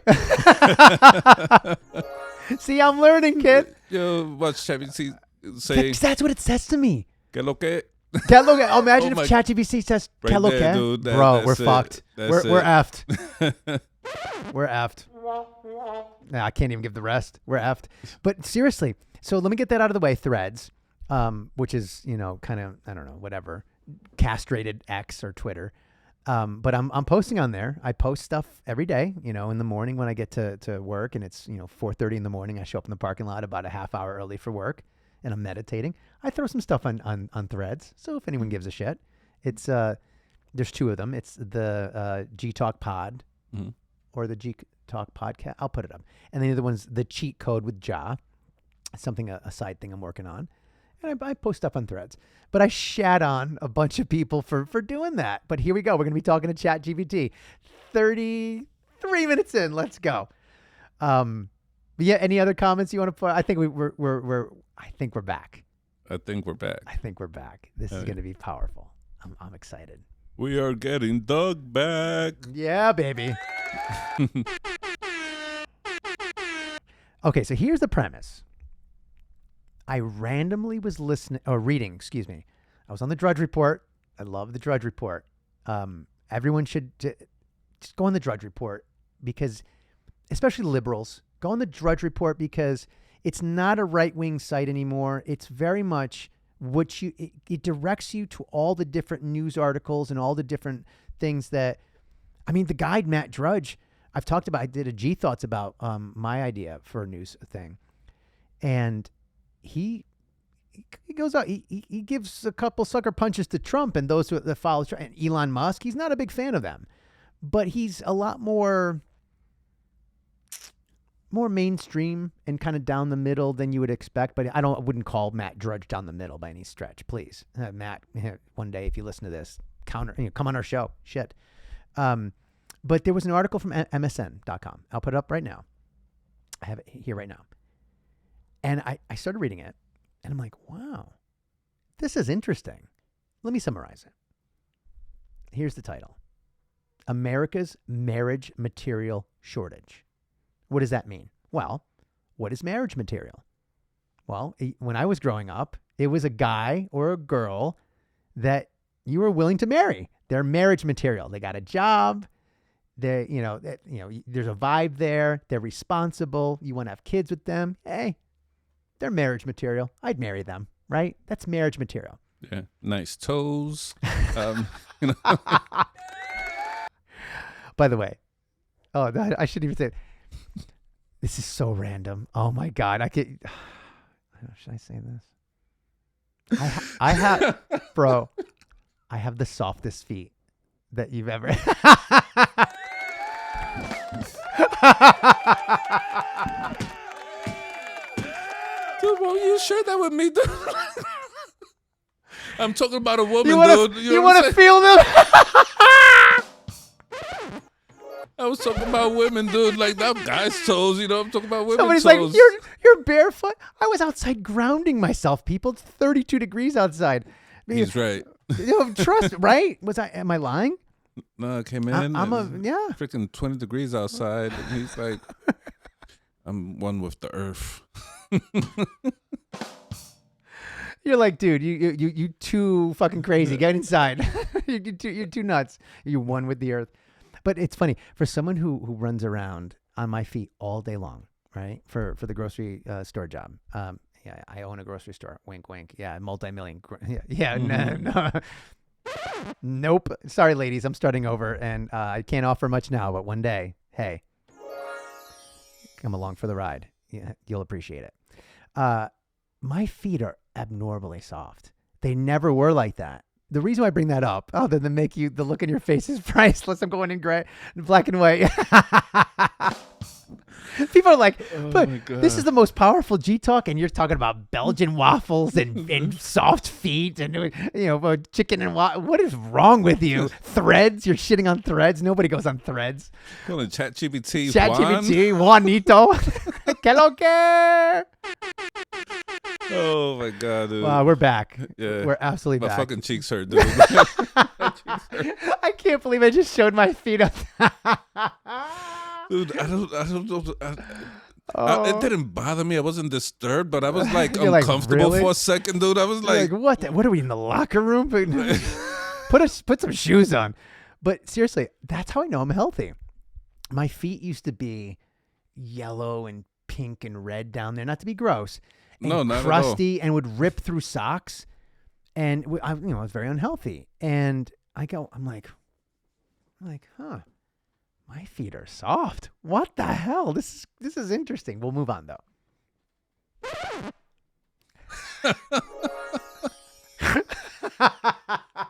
See, I'm learning, kid. Yo, watch ChatGPT say. That's what it says to me. ¿Qué lo que? ¿Qué lo que? Oh, imagine if ChatGPT says, ¿qué lo que? Dude, bro, we're fucked. We're effed. We're effed. Nah, I can't even give the rest. We're effed. But seriously, so let me get that out of the way. Threads, which is, kind of, I don't know, whatever, castrated X or Twitter. But I'm posting on there. I post stuff every day, in the morning when I get to work, and it's, 4:30 in the morning. I show up in the parking lot about a half hour early for work, and I'm meditating. I throw some stuff on Threads. So if anyone gives a shit, it's, there's two of them. It's the Gtalk pod or the Gtalk podcast. I'll put it up. And then the other one's the cheat code with Ja, something, a side thing I'm working on. And I post stuff on Threads. But I shat on a bunch of people for doing that. But here we go. We're going to be talking to ChatGPT. 33 minutes in. Let's go. Yeah. Any other comments you want to put? I think I think we're back. I think we're back. I think we're back. This is going to be powerful. I'm excited. We are getting Doug back. Yeah, baby. Okay, so here's the premise. I randomly was reading. I was on the Drudge Report. I love the Drudge Report. Everyone should just go on the Drudge Report because, especially liberals, go on the Drudge Report because it's not a right-wing site anymore. It's very much it directs you to all the different news articles and all the different things that, the guy, Matt Drudge, I've talked about, I did a G Thoughts about my idea for a news thing. And he goes out, he gives a couple sucker punches to Trump and those that follow Trump. And Elon Musk, he's not a big fan of them. But he's a lot more mainstream and kind of down the middle than you would expect. But I wouldn't call Matt Drudge down the middle by any stretch. Please, Matt, one day if you listen to this, come on our show. Shit. But there was an article from MSN.com. I'll put it up right now. I have it here right now. And I started reading it, and I'm like, wow, this is interesting. Let me summarize it. Here's the title. America's Marriage Material Shortage. What does that mean? Well, what is marriage material? Well, when I was growing up, it was a guy or a girl that you were willing to marry. They're marriage material. They got a job. There's a vibe there. They're responsible. You want to have kids with them. Hey, they're marriage material. I'd marry them, right? That's marriage material. Yeah, nice toes. By the way, I shouldn't even say it. This is so random. Oh my God, should I say this? I have, bro. I have the softest feet that you've ever. Dude, why you share that with me, dude? I'm talking about a woman, dude. You want to feel them? I was talking about women, dude. Like that guy's toes, you know. I'm talking about women's Somebody's toes. like, you're barefoot. I was outside grounding myself. People, it's 32 degrees outside. He's right. Trust, right? Am I lying? No, I came in. Yeah. Freaking 20 degrees outside, and he's like, I'm one with the earth. You're like, dude, you too fucking crazy. Get inside. you're too nuts. You're one with the earth. But it's funny for someone who runs around on my feet all day long, right? For the grocery store job. Yeah, I own a grocery store. Wink, wink. Yeah, multi-million. Yeah, no. Nope. Sorry, ladies. I'm starting over, and I can't offer much now. But one day, hey, come along for the ride. Yeah, you'll appreciate it. My feet are abnormally soft. They never were like that. The reason why I bring that up, other than make you, the look in your face is priceless. I'm going in black and white. People are like, but this is the most powerful Gtalk, and you're talking about Belgian waffles and soft feet and chicken and what is wrong with you? Threads? You're shitting on threads? Nobody goes on threads. Calling ChatGPT Juanito. Que lo que? Oh my God, dude. Wow, we're back. Yeah. We're absolutely my back. fucking cheeks hurt, dude. I can't believe I just showed my feet up. Dude, I don't know. It didn't bother me. I wasn't disturbed, but I was like You're like, uncomfortable really? for a second, dude. I was like, what? What are we in the locker room? Put some shoes on. But seriously, that's how I know I'm healthy. My feet used to be yellow and pink and red down there, not to be gross. And no, not crusty, at all. and would rip through socks, and I was very unhealthy. And I'm like, huh, my feet are soft. What the hell? This is interesting. We'll move on though.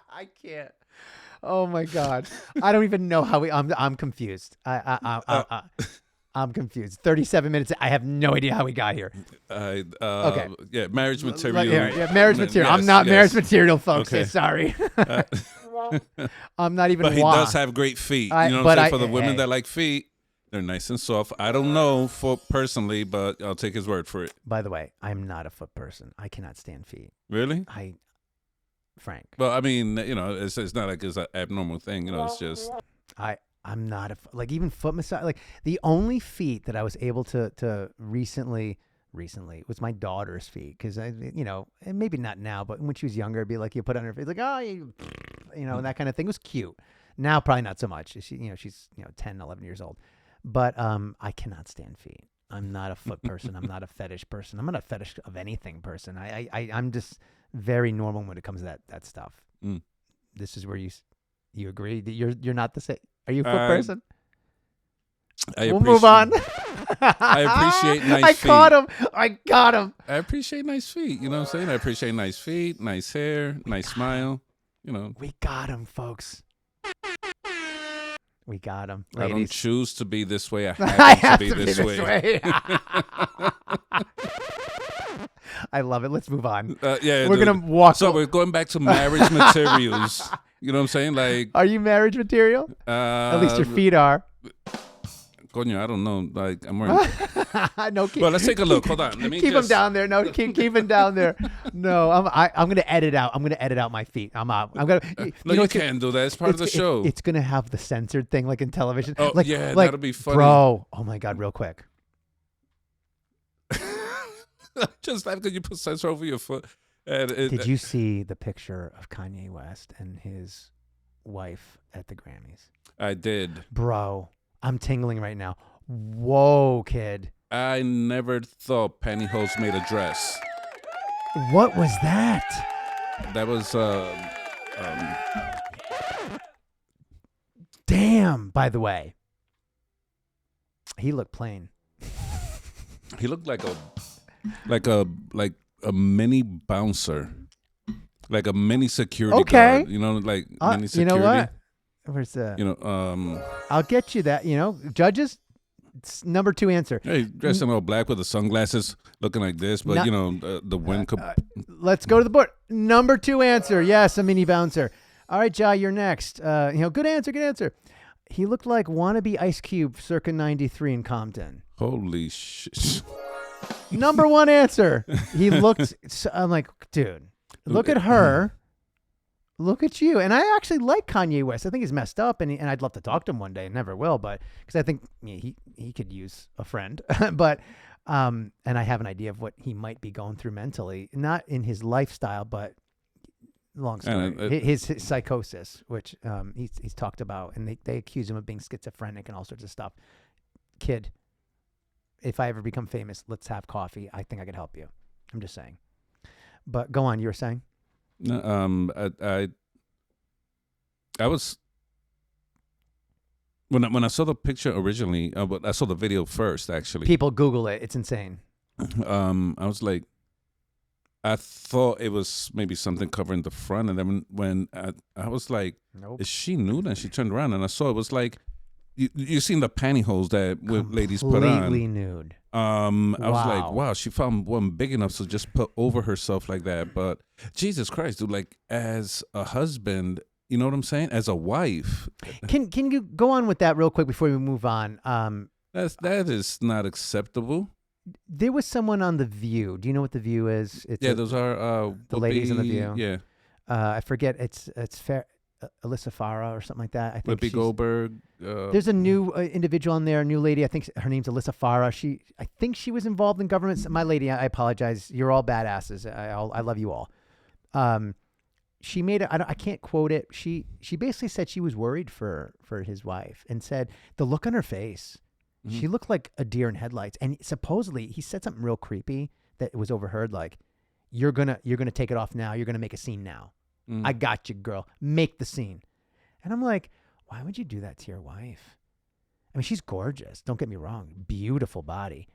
I can't. Oh my God, I don't even know how I'm confused. I'm confused. 37 minutes. I have no idea how we got here. Okay. Yeah, marriage material. Yeah, marriage material. Yes, I'm not yes. marriage material, folks. Okay. Sorry. I'm not even. But he does have great feet. You know what I'm saying? For the women that like feet, they're nice and soft. I don't know personally, but I'll take his word for it. By the way, I'm not a foot person. I cannot stand feet. Really? Frank. Well, I mean, it's not like it's an abnormal thing. It's just. I'm not even foot massage. Like the only feet that I was able to recently was my daughter's feet. Cause and maybe not now, but when she was younger, it'd be like, you put it on her face, like, oh, and that kind of thing. It was cute. Now, probably not so much. She's 10, 11 years old, but, I cannot stand feet. I'm not a foot person. I'm not a fetish person. I'm not a fetish of anything person. I'm just very normal when it comes to that stuff. Mm. This is where you agree that you're not the same. Are you a foot person? We'll move on. I appreciate nice feet. I got him. I appreciate nice feet. You know what I'm saying? I appreciate nice feet, nice hair, nice smile. We got him, folks. We got him. I don't Ladies. choose to be this way. I I have to be this way. I love it. Let's move on. Yeah, we're going to walk. So we're going back to marriage materials. You know what I'm saying? Like, are you marriage material? At least your feet are. Coño, I don't know. Like, I'm wearing. No, well, let's take a look. Hold on. Let me keep them down there. No, keep them down there. No, I'm going to edit out. I'm going to edit out my feet. I'm out. I'm going to. No, you can't do that. It's part of the show. It's going to have the censored thing like in television. Oh, yeah, that'll be funny. Bro, oh my God, real quick. Just after you put censor over your foot. Did you see the picture of Kanye West and his wife at the Grammys? I did. Bro, I'm tingling right now. Whoa, kid. I never thought pantyhose made a dress. What was that? That was damn, by the way. He looked plain. He looked like a mini bouncer. like a mini security Okay. guard. You know, like mini You security. know what? Where's the? You know, I'll get you that. You know, judges. It's number 2 answer. hey, dressed in all black with the sunglasses, looking like this, but you know, the wind could. Let's go to the board. Number 2 answer. Yes, a mini bouncer. All right, Ja, you're next. You know, good answer. Good answer. He looked like wannabe Ice Cube circa 93 in Compton. Holy shit. Number 1 answer. He looked, I'm like, dude, look at her. Look at you. And I actually like Kanye West. I think he's messed up, and I'd love to talk to him one day. Never will, but because I think he could use a friend. But and I have an idea of what he might be going through mentally, not in his lifestyle, but long story. His psychosis, which he's talked about, and they accuse him of being schizophrenic and all sorts of stuff. Kid, if I ever become famous, let's have coffee. I think I could help you. I'm just saying. But go on. You were saying? I was when I saw the picture originally. I saw the video first. Actually, People Google it. It's insane. I was like, I thought it was maybe something covering the front, and then when I was like, Nope. is she nude? And she turned around, and I saw it was like, you seen the pantyhose that ladies put on. Completely nude. I was like, Wow. wow, she found one big enough to just put over herself like that. But Jesus Christ, dude, like as a husband, you know what I'm saying? As a wife, Can you go on with that real quick before we move on? that is not acceptable. There was someone on The View. Do you know what The View is? It's Those are the ladies on The View. Yeah, I forget. It's fair. Alyssa Farah or something like that. I think Whoopi Goldberg. there's a new individual on there, a new lady. I think her name's Alyssa Farah. I think she was involved in government. My lady, I apologize. You're all badasses. I love you all. She made I can't quote it. She basically said she was worried for his wife and said the look on her face. Mm-hmm. She looked like a deer in headlights. And supposedly he said something real creepy that was overheard. Like, you're gonna take it off now. You're gonna make a scene now. I got you, girl. Make the scene. And I'm like, why would you do that to your wife? I mean, she's gorgeous. Don't get me wrong. Beautiful body.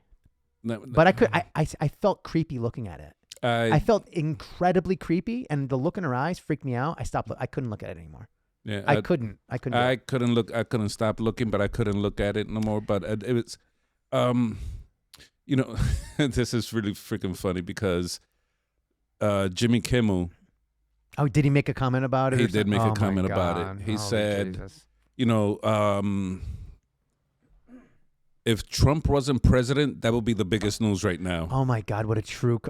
But I felt creepy looking at it. I felt incredibly creepy, and the look in her eyes freaked me out. I couldn't look at it anymore. Yeah, I couldn't. I couldn't look. I couldn't stop looking, but I couldn't look at it no more. But it was, you know, this is really freaking funny because Jimmy Kimmel. Oh, did he make a comment about it? He did make a comment about it. He said, Jesus. you know, if Trump wasn't president, that would be the biggest news right now. Oh my God, what a true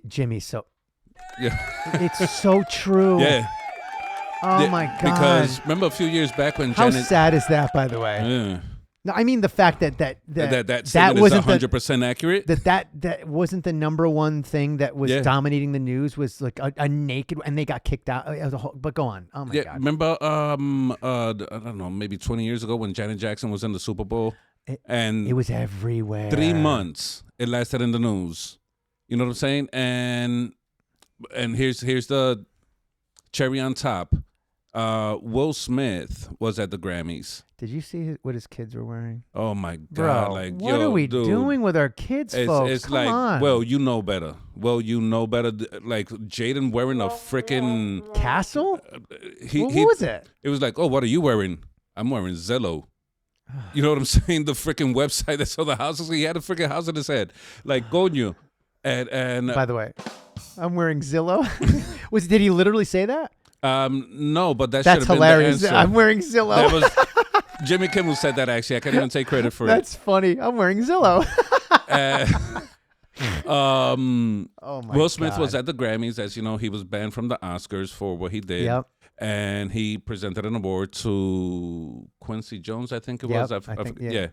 Jimmy. So yeah, it's so true. Yeah. Oh my God. Because remember a few years back when how Janet, sad is that, by the way? Yeah. No, I mean the fact that wasn't 100% accurate. That wasn't the number one thing that was dominating the news was like a naked, and they got kicked out. But go on. Oh my God. Remember, I don't know, maybe 20 years ago when Janet Jackson was in the Super Bowl, and it was everywhere. 3 months it lasted in the news. You know what I'm saying? And here's the cherry on top. Will Smith was at the Grammys. Did you see what his kids were wearing? Oh my God! Bro, like, what are we doing with our kids, folks? It's Come like, on. well, you know better. Like Jaden wearing a freaking castle. What was it? It was like, oh, what are you wearing? I'm wearing Zillow. You know what I'm saying? The freaking website that sold the houses. He had a freaking house in his head. Like, coño. And by the way, I'm wearing Zillow. Did he literally say that? No, but that's hilarious. Been the answer. I'm wearing Zillow. That was Jimmy Kimmel said that. Actually, I can't even take credit for That's funny. I'm wearing Zillow. Oh my Will Smith was at the Grammys. As you know, he was banned from the Oscars for what he did. Yep. And he presented an award to Quincy Jones, I think it was. I think, yeah.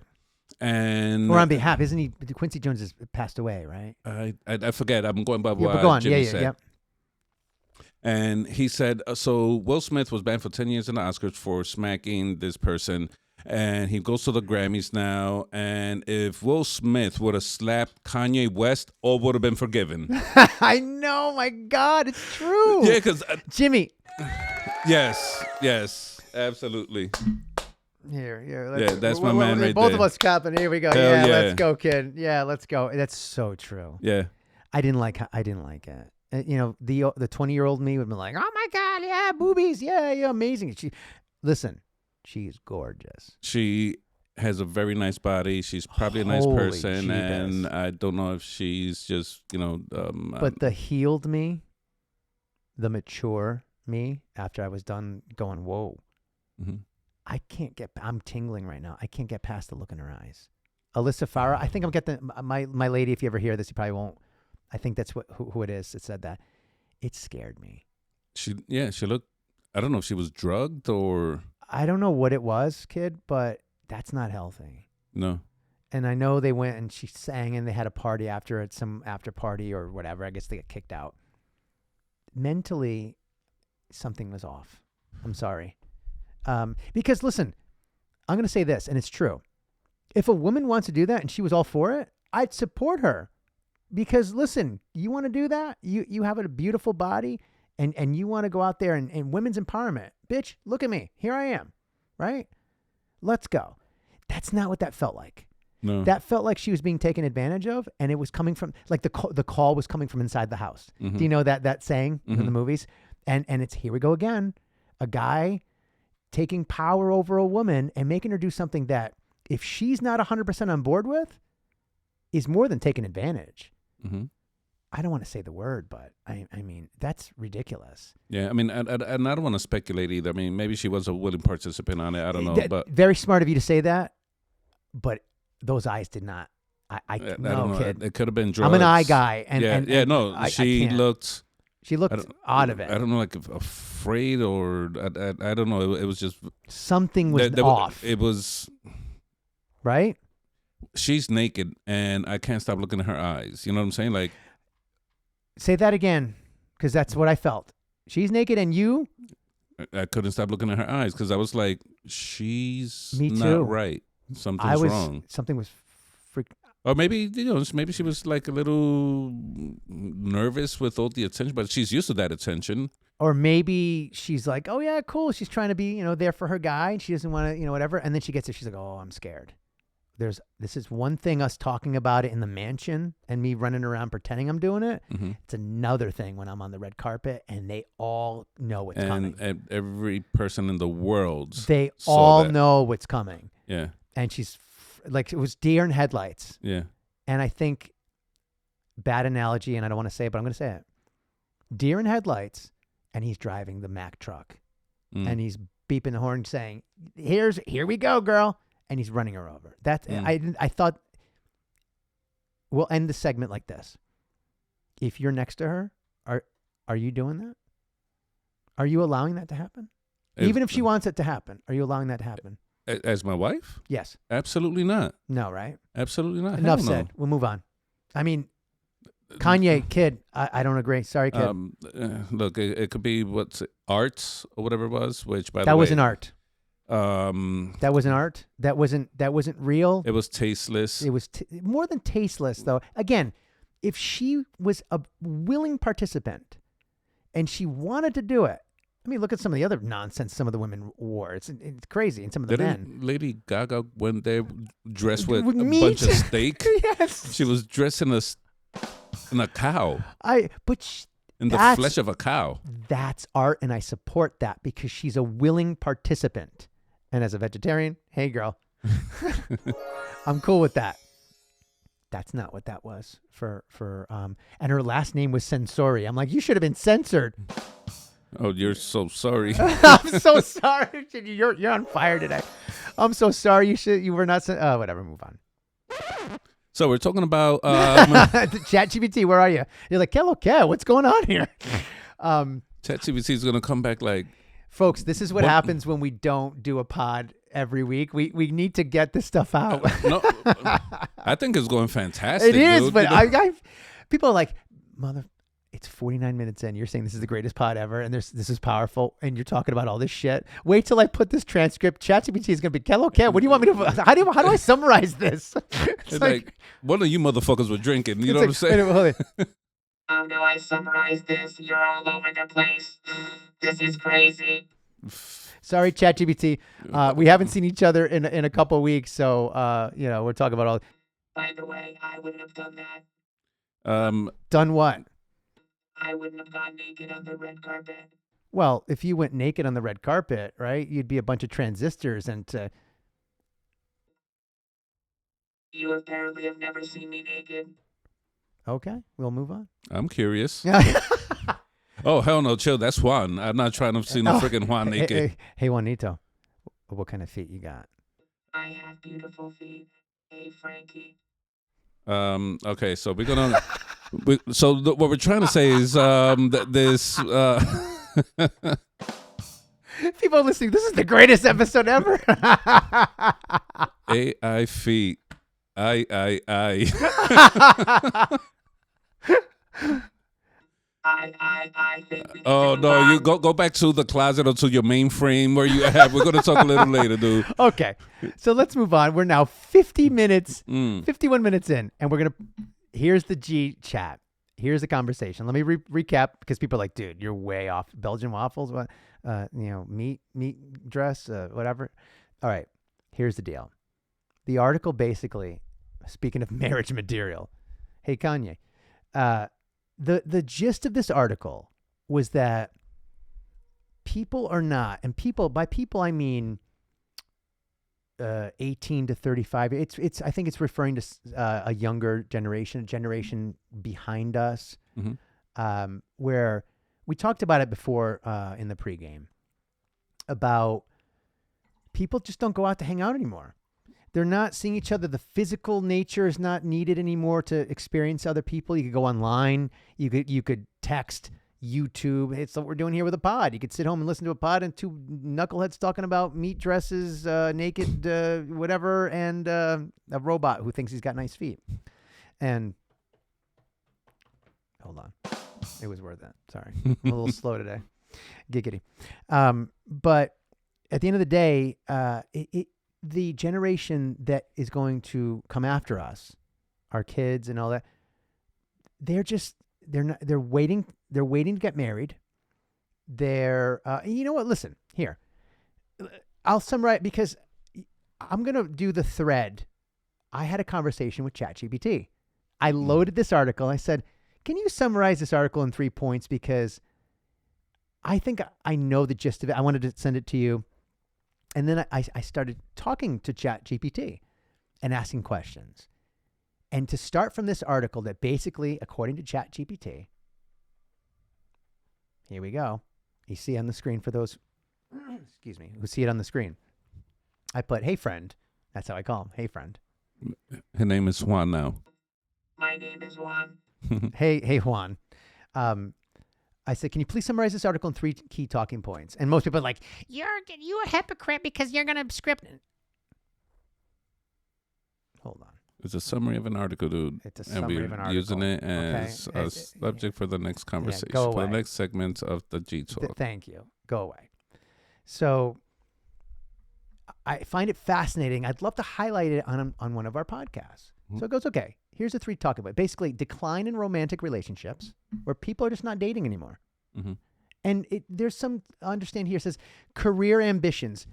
And or on behalf, isn't he? Quincy Jones has passed away, right? I forget. I'm going by what but go on. Jimmy said. Yeah. And he said, so Will Smith was banned for 10 years in the Oscars for smacking this person. And he goes to the Grammys now. And if Will Smith would have slapped Kanye West, all would have been forgiven. I know. My God, it's true. Yeah, because Jimmy. Yes, absolutely. Here. That's my man right both there. of us clapping. Here we go. Hell yeah. Let's go, kid. Yeah, let's go. That's so true. Yeah. I didn't like it. The 20-year-old me would be like, oh my God, yeah, boobies, yeah, amazing. She's gorgeous. She has a very nice body. She's probably a nice Holy person, and Jeebus. I don't know if she's just But the healed me, the mature me, after I was done going, whoa, mhm. I'm tingling right now. I can't get past the look in her eyes. Alyssa Farah, I think I'm getting my lady. If you ever hear this, you probably won't. I think that's who it is that said that. It scared me. She looked. I don't know if she was drugged or I don't know what it was, kid, but that's not healthy. no. And I know they went and she sang and they had a party after it, some after party or whatever. I guess they got kicked out. Mentally, something was off. I'm sorry. Because listen, I'm going to say this, and it's true. If a woman wants to do that and she was all for it, I'd support her. Because listen, you want to do that? You have a beautiful body and you want to go out there and women's empowerment. Bitch, look at me. Here I am. Right? Let's go. That's not what that felt like. No. That felt like she was being taken advantage of, and it was coming from, like the call was coming from inside the house. Mm-hmm. Do you know that saying Mm-hmm. in the movies? And it's, here we go again. A guy taking power over a woman and making her do something that, if she's not 100% on board with, is more than taking advantage. Mm-hmm. I don't want to say the word, but I mean, that's ridiculous. Yeah, I mean, and I don't want to speculate either. I mean, maybe she was a willing participant on it. I don't know, but Very smart of you to say that, but those eyes did not. I don't no, know. kid. It could have been drugs. I'm an eye guy, and she looked. She looked out of it. I don't know, like afraid or I don't know. It was just Something was off. It was right. She's naked, and I can't stop looking at her eyes. You know what I'm saying? Like, say that again, because that's what I felt. She's naked, and you. I couldn't stop looking at her eyes because I was like, she's Me not too. right. Something's wrong. Something was freak. Or maybe maybe she was like a little nervous with all the attention, but she's used to that attention. Or maybe she's like, oh yeah, cool. She's trying to be, there for her guy, and she doesn't want to, whatever. And then she gets it. She's like, oh, I'm scared. This is one thing, us talking about it in the mansion and me running around pretending I'm doing it. Mm-hmm. It's another thing when I'm on the red carpet and they all know what's coming. And every person in the world, they all know what's coming. Yeah. And she's like, it was deer in headlights. Yeah. And I think, bad analogy, and I don't want to say it, but I'm going to say it. Deer in headlights, and he's driving the Mack truck. And he's beeping the horn saying, here we go, girl. And he's running her over. That's I thought we'll end the segment like this. If you're next to her, are you doing that? Are you allowing that to happen? Even if she wants it to happen, are you allowing that to happen? As my wife? Yes. Absolutely not. No, right? Absolutely not. Enough Hell said. no. We'll move on. I mean, Kanye, kid, I don't agree. Sorry, kid. Look, it could be arts or whatever it was, which by the way. That was an art. That was an art. That wasn't real. It was tasteless. It was more than tasteless, though. Again, if she was a willing participant and she wanted to do it, I mean, look at some of the other nonsense some of the women wore. It's crazy, and some of the men. Lady Gaga went there dressed with a Me bunch too. of steak. Yes, She was dressed in a cow. In the flesh of a cow. That's art, and I support that because she's a willing participant. And as a vegetarian, hey, girl, I'm cool with that. That's not what that was for. And her last name was Sensori. I'm like, you should have been censored. Oh, you're so sorry. I'm so sorry. You're on fire today. I'm so sorry. You were not. Whatever. Move on. So we're talking about ChatGPT. Where are you? You're like, okay, what's going on here? ChatGPT is going to come back like. Folks, this is what happens when we don't do a pod every week. We need to get this stuff out. No, I think it's going fantastic. It is, dude. but I people are like, mother, it's 49 minutes in. You're saying this is the greatest pod ever, and this is powerful, and you're talking about all this shit. Wait till I put this transcript. ChatGPT is going to be, okay, what do you want me to? How do I summarize this? It's like one of you motherfuckers were drinking. You know what I'm saying? How do I summarize this? You're all over the place. This is crazy. Sorry, ChatGPT. We haven't seen each other in a couple of weeks, so we're talking about all. By the way, I wouldn't have done that. Done what? I wouldn't have gone naked on the red carpet. Well, if you went naked on the red carpet, right, you'd be a bunch of transistors and You apparently have never seen me naked. okay, we'll move on. I'm curious. Oh, hell no, chill. That's Juan. I'm not trying to see no freaking Juan naked. Hey, Juanito, what kind of feet you got? I have beautiful feet. Hey, Frankie. Okay, so we're gonna. What we're trying to say is that this. People listening, this is the greatest episode ever. AI feet. I. I think we need Oh to no! move You on. go back to the closet or to your mainframe where you have. We're gonna talk a little later, dude. Okay, so let's move on. We're now 51 minutes in, and we're gonna. Here's the G chat. Here's the conversation. Let me recap because people are like, dude, you're way off. Belgian waffles, what? Meat dress, whatever. All right, here's the deal. The article basically, speaking of marriage material, hey Kanye, the gist of this article was that people are not, and by people I mean 18 to 35. It's I think it's referring to a younger generation, a generation behind us, where we talked about it before in the pregame about people just don't go out to hang out anymore. They're not seeing each other. The physical nature is not needed anymore to experience other people. You could go online. You could text, YouTube. It's what we're doing here with a pod. You could sit home and listen to a pod and two knuckleheads talking about meat dresses, naked, whatever, and a robot who thinks he's got nice feet. And hold on. It was worth it. Sorry. I'm a little slow today. Giggity. But at the end of the day, the generation that is going to come after us, our kids and all that, they're waiting to get married. You know what? Listen, here. I'll summarize because I'm going to do the thread. I had a conversation with ChatGPT. I loaded this article. I said, can you summarize this article in 3 points? Because I think I know the gist of it. I wanted to send it to you. And then I started talking to ChatGPT and asking questions. And to start from this article that basically, according to ChatGPT, here we go. You see on the screen for those, excuse me, who see it on the screen. I put, hey, friend. That's how I call him. Hey, friend. Her name is Juan now. My name is Juan. Hey, Juan. I said, can you please summarize this article in 3 key talking points? And most people are like, you're a hypocrite because you're going to script. Hold on. It's a summary of an article, dude. It's a summary of an article. Using it as Okay. a subject for the next conversation, go for the away. next segment of the Gtalk. Thank you. Go away. So I find it fascinating. I'd love to highlight it on one of our podcasts. So it goes, okay, here's the 3 talking about. Basically, decline in romantic relationships where people are just not dating anymore. And there's some, understand here, it says career ambitions.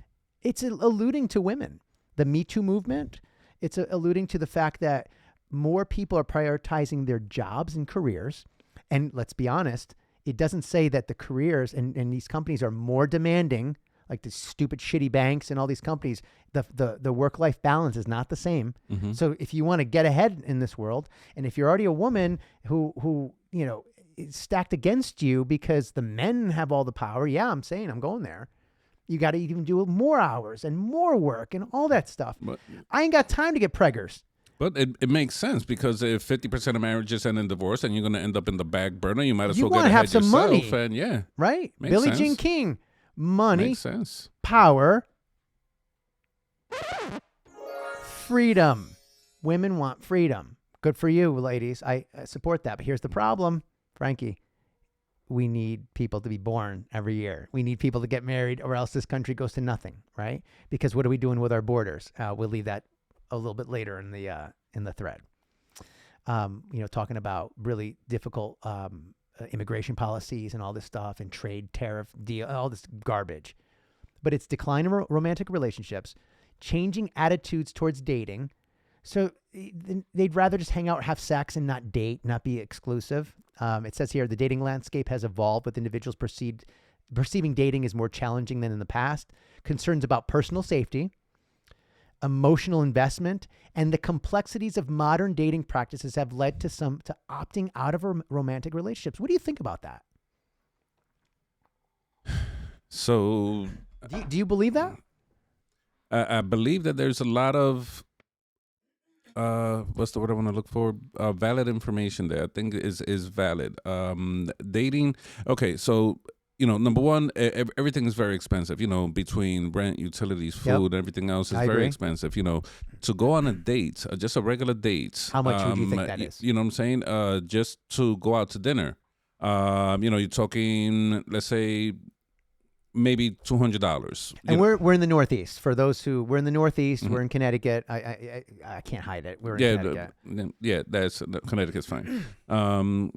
It's alluding to women. The Me Too movement, it's alluding to the fact that more people are prioritizing their jobs and careers. And let's be honest, it doesn't say that the careers and these companies are more demanding, like the stupid shitty banks and all these companies. The work-life balance is not the same. So if you want to get ahead in this world, and if you're already a woman who is stacked against you because the men have all the power, I'm going there. You got to even do more hours and more work and all that stuff. But I ain't got time to get preggers. But it makes sense because if 50% of marriages end in divorce and you're going to end up in the back burner, you might as well get ahead have some yourself. Money, and yeah, right? Makes Billie sense. Jean King, money, makes sense. Power, freedom. Women want freedom. Good for you, ladies. I support that. But here's the problem, Frankie. We need people to be born every year. We need people to get married, or else this country goes to nothing, right? Because what are we doing with our borders? We'll leave that a little bit later in the thread. Talking about really difficult immigration policies and all this stuff, and trade tariff deal, all this garbage. But it's decline in romantic relationships, changing attitudes towards dating. So they'd rather just hang out, have sex, and not date, not be exclusive. It says here the dating landscape has evolved with individuals perceiving dating as more challenging than in the past. Concerns about personal safety, emotional investment, and the complexities of modern dating practices have led to some to opting out of romantic relationships. What do you think about that? So, Do you believe that? I believe that there's a lot of what's the word I want to look for? Valid information there. I think is valid. Dating. Okay, so number one, everything is very expensive. Between rent, utilities, food, everything else is I very agree. expensive. To go on a date, just a regular date. How much would you think that is? You know what I'm saying? Just to go out to dinner. You're talking, let's say, maybe $200. And we're in the Northeast. For those who we're in the Northeast, we're in Connecticut. I can't hide it. We're in Connecticut. That's Connecticut's fine. To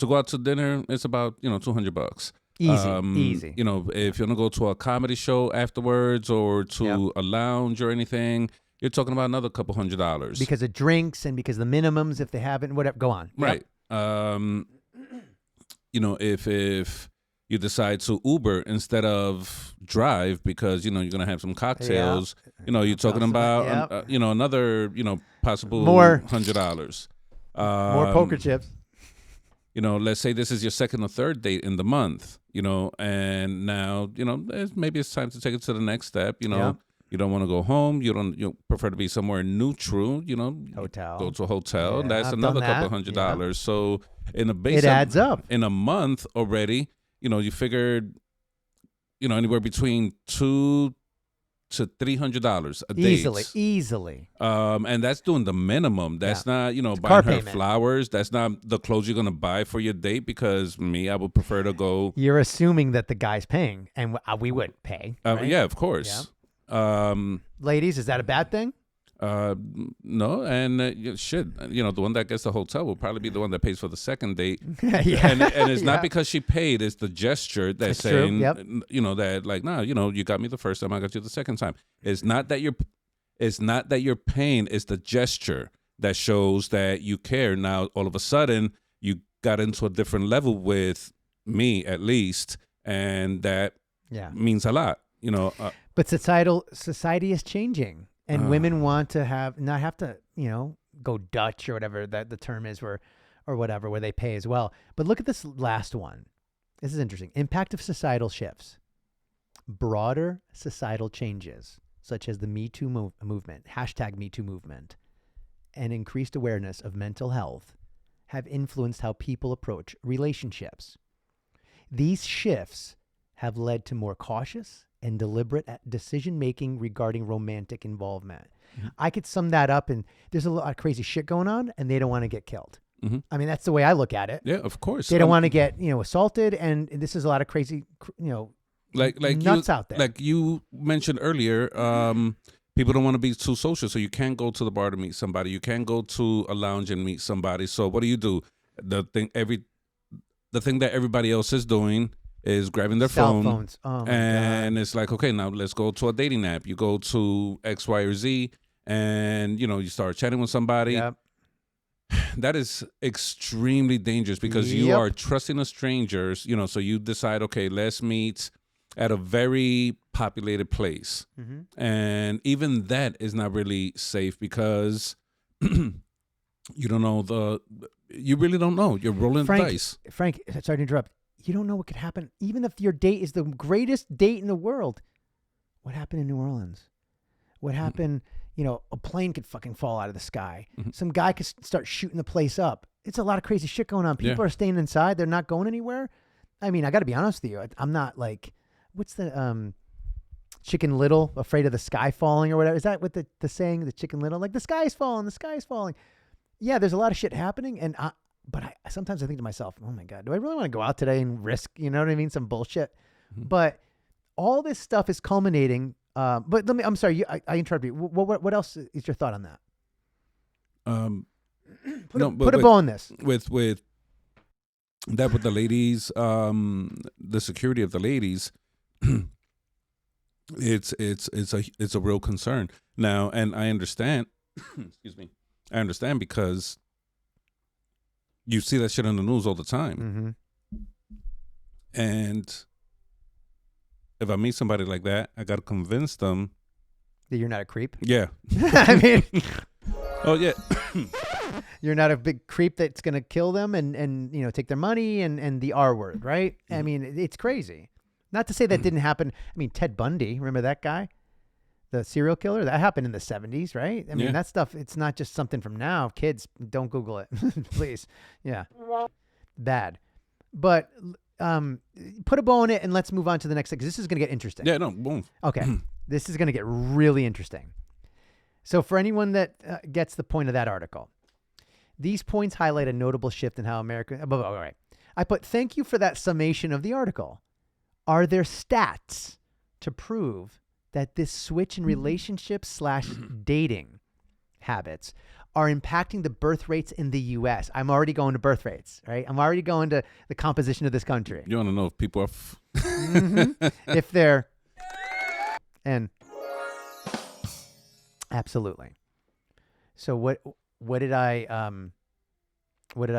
go out to dinner, it's about $200. Easy. If you're gonna go to a comedy show afterwards or to a lounge or anything, you're talking about another couple $100 because of drinks and because of the minimums if they haven't. Whatever. Go on. Right. If you decide to Uber instead of drive because you're gonna have some cocktails. You're talking about another possible more $100. More poker chips. Let's say this is your second or third date in the month. And now maybe it's time to take it to the next step. You don't want to go home. You prefer to be somewhere neutral. Hotel. Go to a hotel. Yeah, That's I've another done couple that. $100. So in a base, It adds up in a month already. You figured, anywhere between $200 to $300 a date. Easily. And that's doing the minimum. That's not, buying car her payment. flowers. That's not the clothes you're gonna buy for your date. Because I would prefer to go. You're assuming that the guy's paying, and we would pay. Right? Yeah, of course. Ladies, is that a bad thing? No, and shit, the one that gets the hotel will probably be the one that pays for the second date. Yeah. And it's not because she paid; it's the gesture that's saying, true. Yep. that like, nah, you got me the first time, I got you the second time. It's not that you're paying; it's the gesture that shows that you care. Now, all of a sudden, you got into a different level with me, at least, and that means a lot. But society is changing. And women want to not have to, go Dutch or whatever that the term is, or whatever, where they pay as well. But look at this last one. This is interesting. Impact of societal shifts. Broader societal changes, such as the Me Too movement, #MeToo movement, and increased awareness of mental health, have influenced how people approach relationships. These shifts have led to more cautious and deliberate decision-making regarding romantic involvement. Mm-hmm. I could sum that up, and there's a lot of crazy shit going on, and they don't want to get killed. Mm-hmm. I mean, that's the way I look at it. Yeah, of course. They don't want to get, assaulted, and this is a lot of crazy, like nuts out there. Like you mentioned earlier, people don't want to be too social, so you can't go to the bar to meet somebody. You can't go to a lounge and meet somebody. So what do? The thing that everybody else is doing is grabbing their Cell phone, phones. Oh my and God. it's like, okay, now let's go to a dating app. You go to X, Y, or Z, and you start chatting with somebody. Yep. That is extremely dangerous because you are trusting a stranger. So you decide, okay, let's meet at a very populated place, and even that is not really safe because you don't know you really don't know. You're rolling dice. Frank, sorry to interrupt. You don't know what could happen. Even if your date is the greatest date in the world, what happened in New Orleans? What happened? A plane could fucking fall out of the sky. Mm-hmm. Some guy could start shooting the place up. It's a lot of crazy shit going on. People are staying inside. They're not going anywhere. I mean, I got to be honest with you. I'm not like, what's the Chicken Little, afraid of the sky falling or whatever? Is that what the saying, the Chicken Little? Like, the sky is falling, the sky is falling. Yeah, there's a lot of shit happening. But sometimes I think to myself, oh my God, do I really want to go out today and risk, some bullshit? Mm-hmm. But all this stuff is culminating. But I'm sorry, I interrupted you. What else is your thought on that? Put a bow on this. With that, with the ladies, the security of the ladies, it's a real concern now, and I understand. Excuse me. I understand because you see that shit on the news all the time. Mm-hmm. And if I meet somebody like that, I got to convince them. That you're not a creep? Yeah. I mean... Oh, yeah. You're not a big creep that's going to kill them and take their money and the R word, right? Mm-hmm. I mean, it's crazy. Not to say that didn't happen. I mean, Ted Bundy, remember that guy? The serial killer? That happened in the 70s, right? I mean, that stuff, it's not just something from now. Kids, don't Google it, please. Yeah. Bad. But put a bow on it and let's move on to the next thing, because this is going to get interesting. Yeah, no, boom. Okay. This is going to get really interesting. So for anyone that gets the point of that article, these points highlight a notable shift in how America... All right. I put, thank you for that summation of the article. Are there stats to prove that this switch in relationships / dating habits are impacting the birth rates in the U.S.? I'm already going to birth rates, right? I'm already going to the composition of this country. You want to know if people are... Mm-hmm. If they're... And... Absolutely. So what did I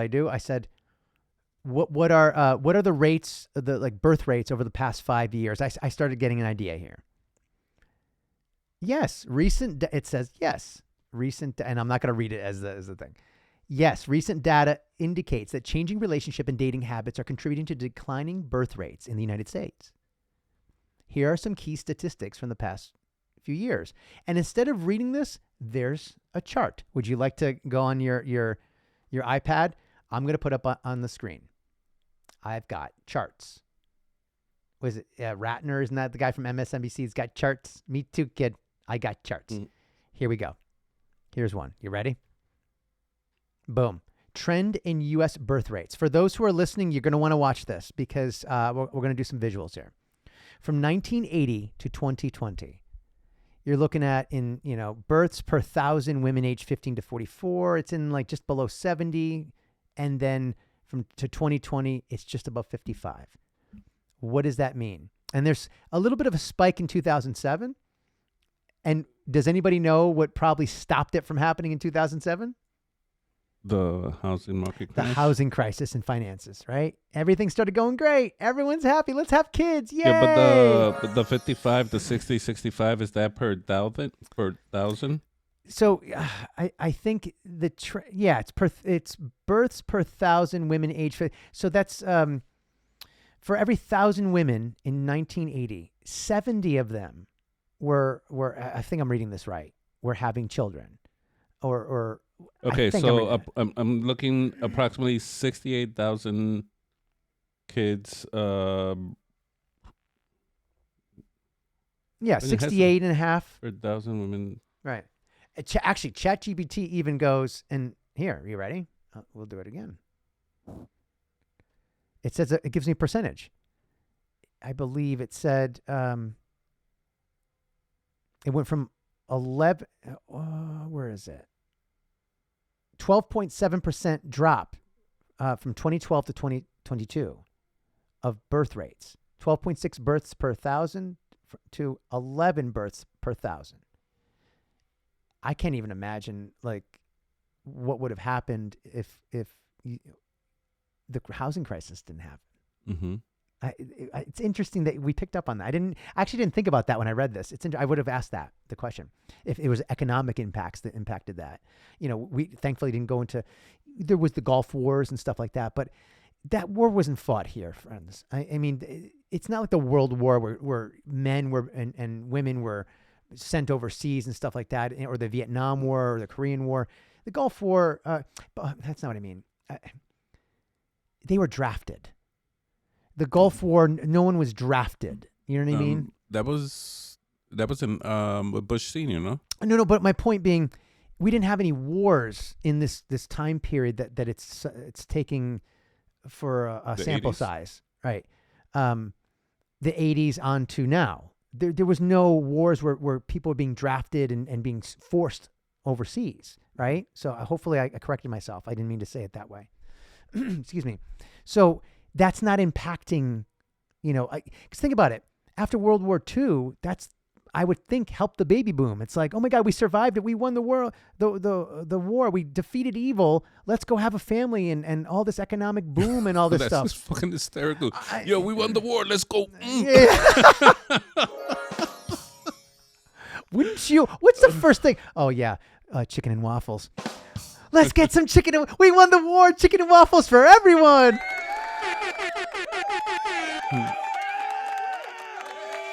do? I said, what are the rates, the birth rates over the past 5 years? I started getting an idea here. Yes, it says yes, recent, and I'm not going to read it as the thing. Yes, recent data indicates that changing relationship and dating habits are contributing to declining birth rates in the United States. Here are some key statistics from the past few years. And instead of reading this, there's a chart. Would you like to go on your iPad? I'm going to put up on the screen. I've got charts. Was it Ratner? Isn't that the guy from MSNBC? He's got charts. Me too, kid. I got charts. Here we go. Here's one. You ready? Boom. Trend in U.S. birth rates. For those who are listening, you're going to want to watch this because we're going to do some visuals here. From 1980 to 2020. You're looking at births per 1,000 women aged 15 to 44. It's in just below 70. And then to 2020, it's just above 55. What does that mean? And there's a little bit of a spike in 2007. And does anybody know what probably stopped it from happening in 2007? The housing market crash. The housing crisis and finances, right? Everything started going great. Everyone's happy. Let's have kids. Yay! Yeah, but the 55, the 60, 65, is that per thousand? So I think it's births per 1,000 women aged. So that's for every 1,000 women in 1980, 70 of them were I think I'm reading this right. Were having children, or. Okay, so I'm looking approximately 68,000 kids. Yeah, 68 and a half. Per 1,000 women. Right. Actually, ChatGPT even goes, and here, you ready? We'll do it again. It says it gives me a percentage. I believe it said it went from 11. Where is it? 12.7% drop from 2012 to 2022 of birth rates. 12.6 births per 1,000 to 11 births per 1,000. I can't even imagine what would have happened if the housing crisis didn't happen. Mm-hmm. It's interesting that we picked up on that. I actually didn't think about that when I read this. I would have asked the question if it was economic impacts that impacted that. We thankfully didn't go into. There was the Gulf Wars and stuff like that, but that war wasn't fought here, friends. I mean, it's not like the World War where men were and women were sent overseas and stuff like that, or the Vietnam War or the Korean War. The Gulf War. That's not what I mean. They were drafted. The Gulf War, no one was drafted. You know what I mean? That was in Bush Senior, no? No. But my point being, we didn't have any wars in this time period that it's taking for a sample 80s? size, right? The 80s on to now. There was no wars where people were being drafted and being forced overseas, right? So hopefully I corrected myself. I didn't mean to say it that way. Excuse me. So that's not impacting, because think about it. After World War II, I would think help the baby boom. It's like, oh my God, we survived it. We won the war. The war. We defeated evil. Let's go have a family and all this economic boom and all this That's stuff. just fucking hysterical. Yo, we won the war. Let's go. Yeah. Wouldn't you? What's the first thing? Oh yeah, chicken and waffles. Let's get some chicken. We won the war. Chicken and waffles for everyone.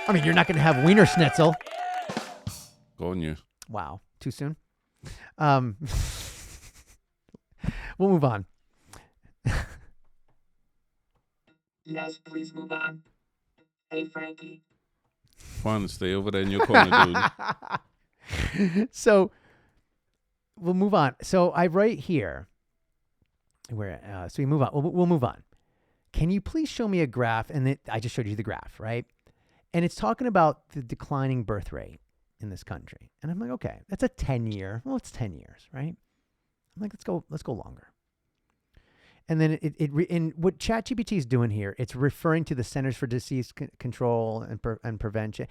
I mean, you're not going to have Wiener Schnitzel. Go on you. Wow, too soon. We'll move on. Yes, please move on. Hey, Frankie. Juan, stay over there in your corner, dude. So we'll move on. So I write here. So we move on. We'll move on. Can you please show me a graph? And I just showed you the graph, right? And it's talking about the declining birth rate in this country. And I'm like, okay, that's a 10-year. Well, it's 10 years, right? I'm like, let's go longer. And then in what ChatGPT is doing here, it's referring to the Centers for Disease Control and Prevention.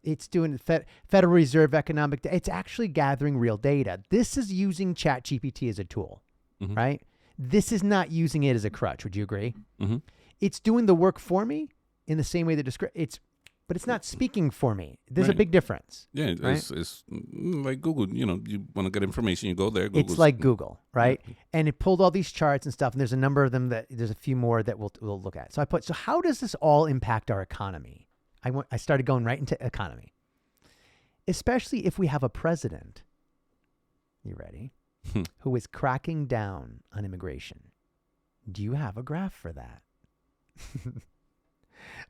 It's doing Federal Reserve economic. It's actually gathering real data. This is using ChatGPT as a tool, right? This is not using it as a crutch. Would you agree? Mm-hmm. It's doing the work for me in the same way that but it's not speaking for me. There's a big difference. Yeah, right? it's like Google. You know, you want to get information, you go there. Google's, it's like Google, right? And it pulled all these charts and stuff, and there's a number of them there's a few more that we'll look at. So so how does this all impact our economy? I started going right into economy, especially if we have a president. You ready? Who is cracking down on immigration. Do you have a graph for that?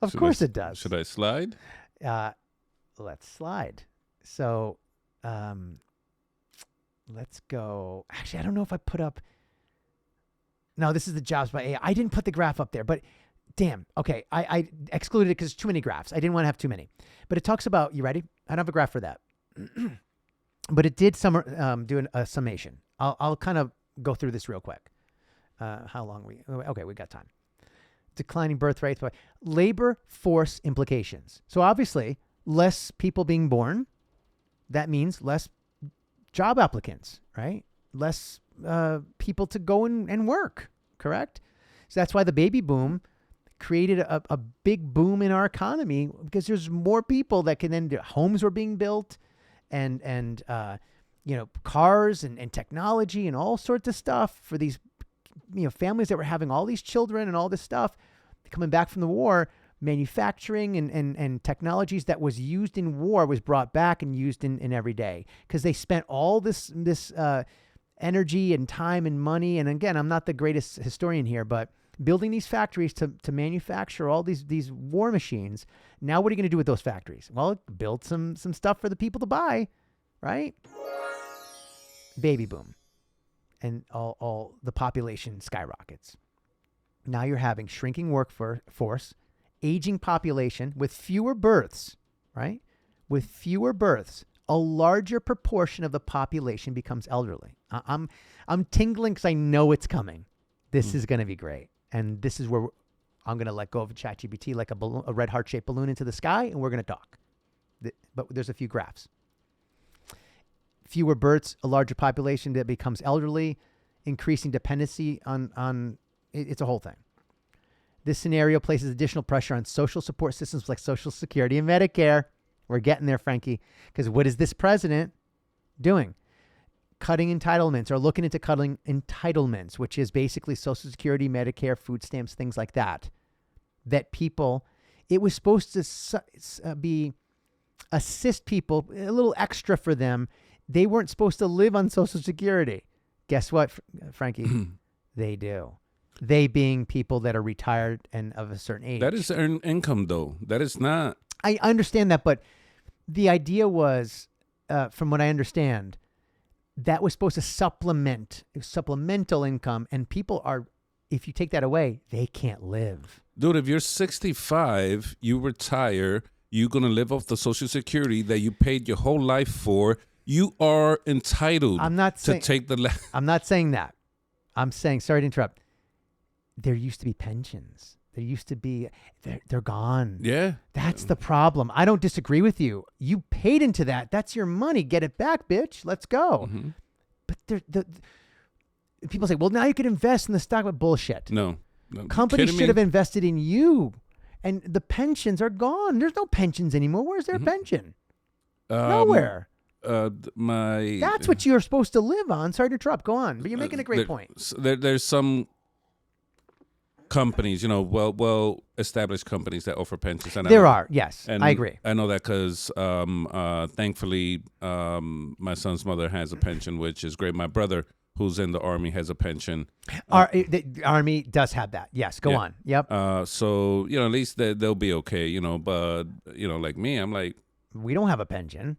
Of course it does. Should I slide? Let's slide. So let's go. Actually, I don't know if I put up. No, this is the jobs by AI. I didn't put the graph up there, but damn. Okay, I excluded it because too many graphs. I didn't want to have too many. But it talks about, you ready? I don't have a graph for that. But it did do a summation. I'll kind of go through this real quick. How long we got time. Declining birth rates, but labor force implications. So obviously, less people being born, that means less job applicants, right? Less people to go and work, correct? So that's why the baby boom created a big boom in our economy, because there's more people that can then homes were being built and cars and technology and all sorts of stuff for these families that were having all these children and all this stuff coming back from the war. Manufacturing and technologies that was used in war was brought back and used in every day, because they spent all this energy and time and money. And again, I'm not the greatest historian here, but building these factories to manufacture all these war machines. Now, what are you going to do with those factories? Well, build some stuff for the people to buy, right? Baby boom. And all the population skyrockets. Now you're having shrinking workforce, aging population with fewer births, right? With fewer births, a larger proportion of the population becomes elderly. I'm tingling because I know it's coming. This is going to be great. And this is where I'm going to let go of ChatGPT like a red heart-shaped balloon into the sky, and we're going to talk. But there's a few graphs. Fewer births, a larger population that becomes elderly, increasing dependency on it's a whole thing. This scenario places additional pressure on social support systems like Social Security and Medicare. We're getting there, Frankie. Because what is this president doing? Cutting entitlements, or looking into cutting entitlements, which is basically Social Security, Medicare, food stamps, things like that. That people, it was supposed to be assist people, a little extra for them. They weren't supposed to live on Social Security. Guess what, Frankie? They do. They being people that are retired and of a certain age. That is earned income, though. That is not. I understand that, but the idea was, from what I understand, that was supposed to supplemental income, and people are, if you take that away, they can't live. Dude, if you're 65, you retire, you're going to live off the Social Security that you paid your whole life for. You are entitled to take the... I'm not saying that. I'm saying, sorry to interrupt. There used to be pensions. There used to be, they're gone. Yeah. That's the problem. I don't disagree with you. You paid into that. That's your money. Get it back, bitch. Let's go. Mm-hmm. But people say, well, now you could invest in the stock. But bullshit. No. Companies should have invested in you. And the pensions are gone. There's no pensions anymore. Where's their pension? Nowhere. That's what you're supposed to live on. Sorry to interrupt. Go on. But you're making a great point. There's some companies, well established companies that offer pensions. And there are, yes, and I agree. I know that because thankfully my son's mother has a pension, which is great. My brother, who's in the Army, has a pension. The Army does have that. Yes, go on. Yep. So at least they'll be okay. But like me, I'm like, we don't have a pension.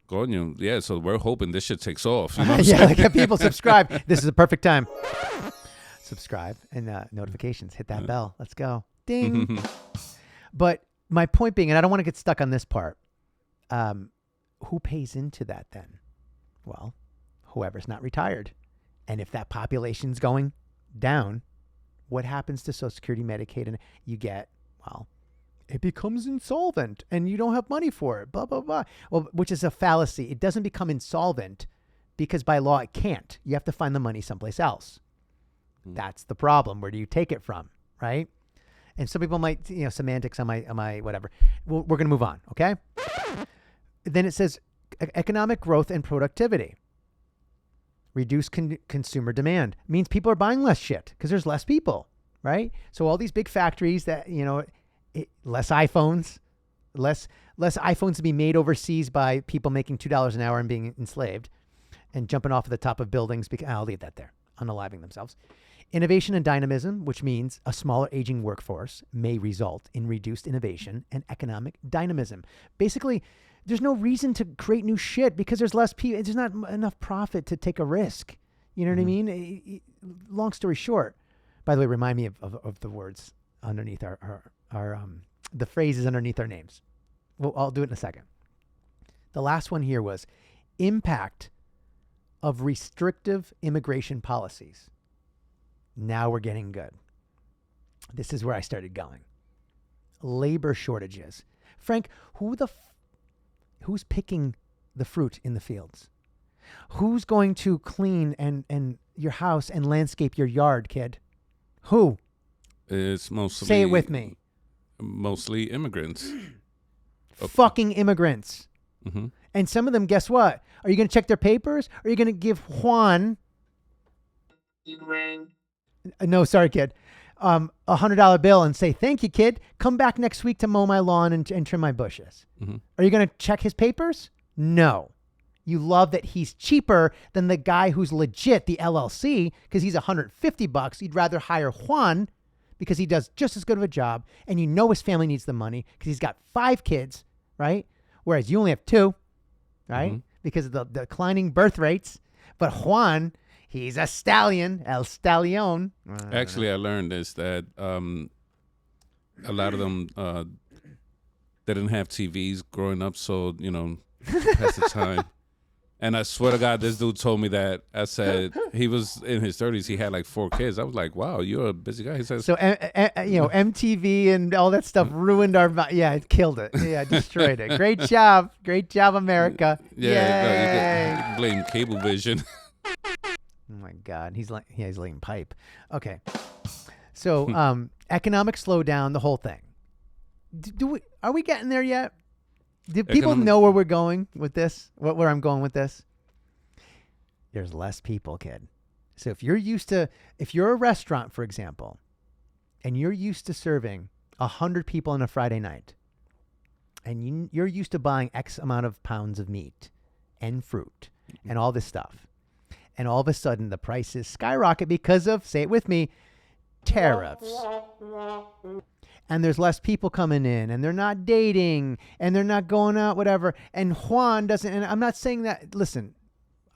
Yeah. So we're hoping this shit takes off. Yeah, like people subscribe. This is the perfect time. Subscribe and notifications. Hit that bell. Let's go. Ding. But my point being, and I don't want to get stuck on this part, who pays into that then? Well, whoever's not retired. And if that population's going down, what happens to Social Security, Medicaid? And you get, it becomes insolvent and you don't have money for it, blah, blah, blah. Well, which is a fallacy. It doesn't become insolvent because by law it can't. You have to find the money someplace else. That's the problem. Where do you take it from, right? And some people might, semantics on my whatever. We're going to move on, okay? Then it says economic growth and productivity. Reduce consumer demand. Means people are buying less shit because there's less people, right? So all these big factories that, less iPhones, less iPhones to be made overseas by people making $2 an hour and being enslaved and jumping off of the top of buildings. I'll leave that there. Unaliving themselves. Innovation and dynamism, which means a smaller aging workforce, may result in reduced innovation and economic dynamism. Basically, there's no reason to create new shit because there's less people. There's not enough profit to take a risk. You know what I mean? Long story short. By the way, remind me of the words underneath our the phrases underneath our names. Well, I'll do it in a second. The last one here was impact of restrictive immigration policies. Now we're getting good. This is where I started going. Labor shortages. Frank, who's picking the fruit in the fields? Who's going to clean and your house and landscape your yard, kid? Who? It's mostly... Say it with me. Mostly immigrants. Fucking immigrants. Mm-hmm. And some of them, guess what? Are you going to check their papers? Or are you going to give Juan... No, sorry, kid. $100 bill and say, thank you, kid. Come back next week to mow my lawn and trim my bushes. Mm-hmm. Are you going to check his papers? No. You love that he's cheaper than the guy who's legit, the LLC, because he's $150. You'd rather hire Juan because he does just as good of a job. And you know his family needs the money because he's got 5 kids, right? Whereas you only have 2, right? Mm-hmm. Because of the declining birth rates. But Juan... he's a stallion, El Stallion. Actually, I learned is that a lot of them didn't have TVs growing up, so, that's the time. And I swear to God, this dude told me that. I said, he was in his 30s. He had like 4 kids. I was like, wow, you're a busy guy. He says, so, MTV and all that stuff ruined our, it killed it. Yeah, destroyed it. Great job. Great job, America. Yeah, you blame Cablevision. Oh my God, he's laying pipe. Okay, so economic slowdown, the whole thing. Are we getting there yet? Do people know where we're going with this? Where I'm going with this? There's less people, kid. So if you're a restaurant, for example, and you're used to serving 100 people on a Friday night, and you're used to buying X amount of pounds of meat and fruit and all this stuff. And all of a sudden, the prices skyrocket because of, say it with me, tariffs. And there's less people coming in, and they're not dating, and they're not going out, whatever. And Juan doesn't, and I'm not saying that, listen,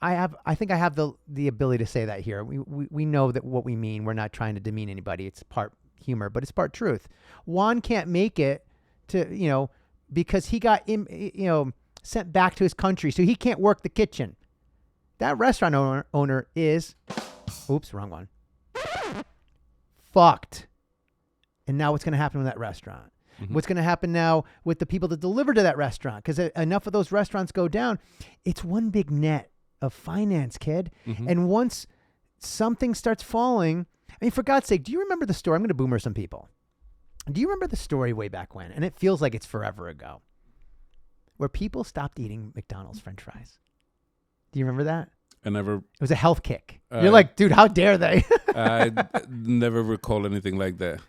I think I have the ability to say that here. We know that what we mean. We're not trying to demean anybody. It's part humor, but it's part truth. Juan can't make it to, because he got, sent back to his country, so he can't work the kitchen. That restaurant owner is, oops, wrong one, fucked. And now what's going to happen with that restaurant? Mm-hmm. What's going to happen now with the people that deliver to that restaurant? Because enough of those restaurants go down. It's one big net of finance, kid. Mm-hmm. And once something starts falling, I mean, for God's sake, do you remember the story? I'm going to boomer some people. Do you remember the story way back when? And it feels like it's forever ago, where people stopped eating McDonald's French fries. Do you remember that? I never. It was a health kick. You're like, dude, how dare they? I never recall anything like that.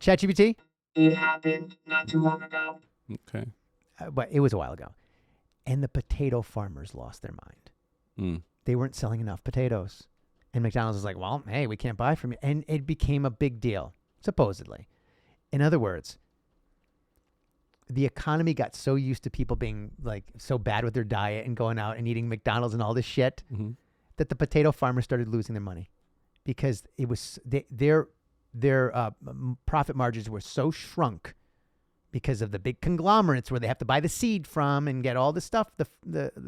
ChatGPT? It happened not too long ago. Okay. But it was a while ago. And the potato farmers lost their mind. Mm. They weren't selling enough potatoes. And McDonald's was like, well, hey, we can't buy from you. And it became a big deal, supposedly. In other words, the economy got so used to people being like so bad with their diet and going out and eating McDonald's and all this shit that the potato farmers started losing their money because it was their profit margins were so shrunk because of the big conglomerates where they have to buy the seed from and get all the stuff,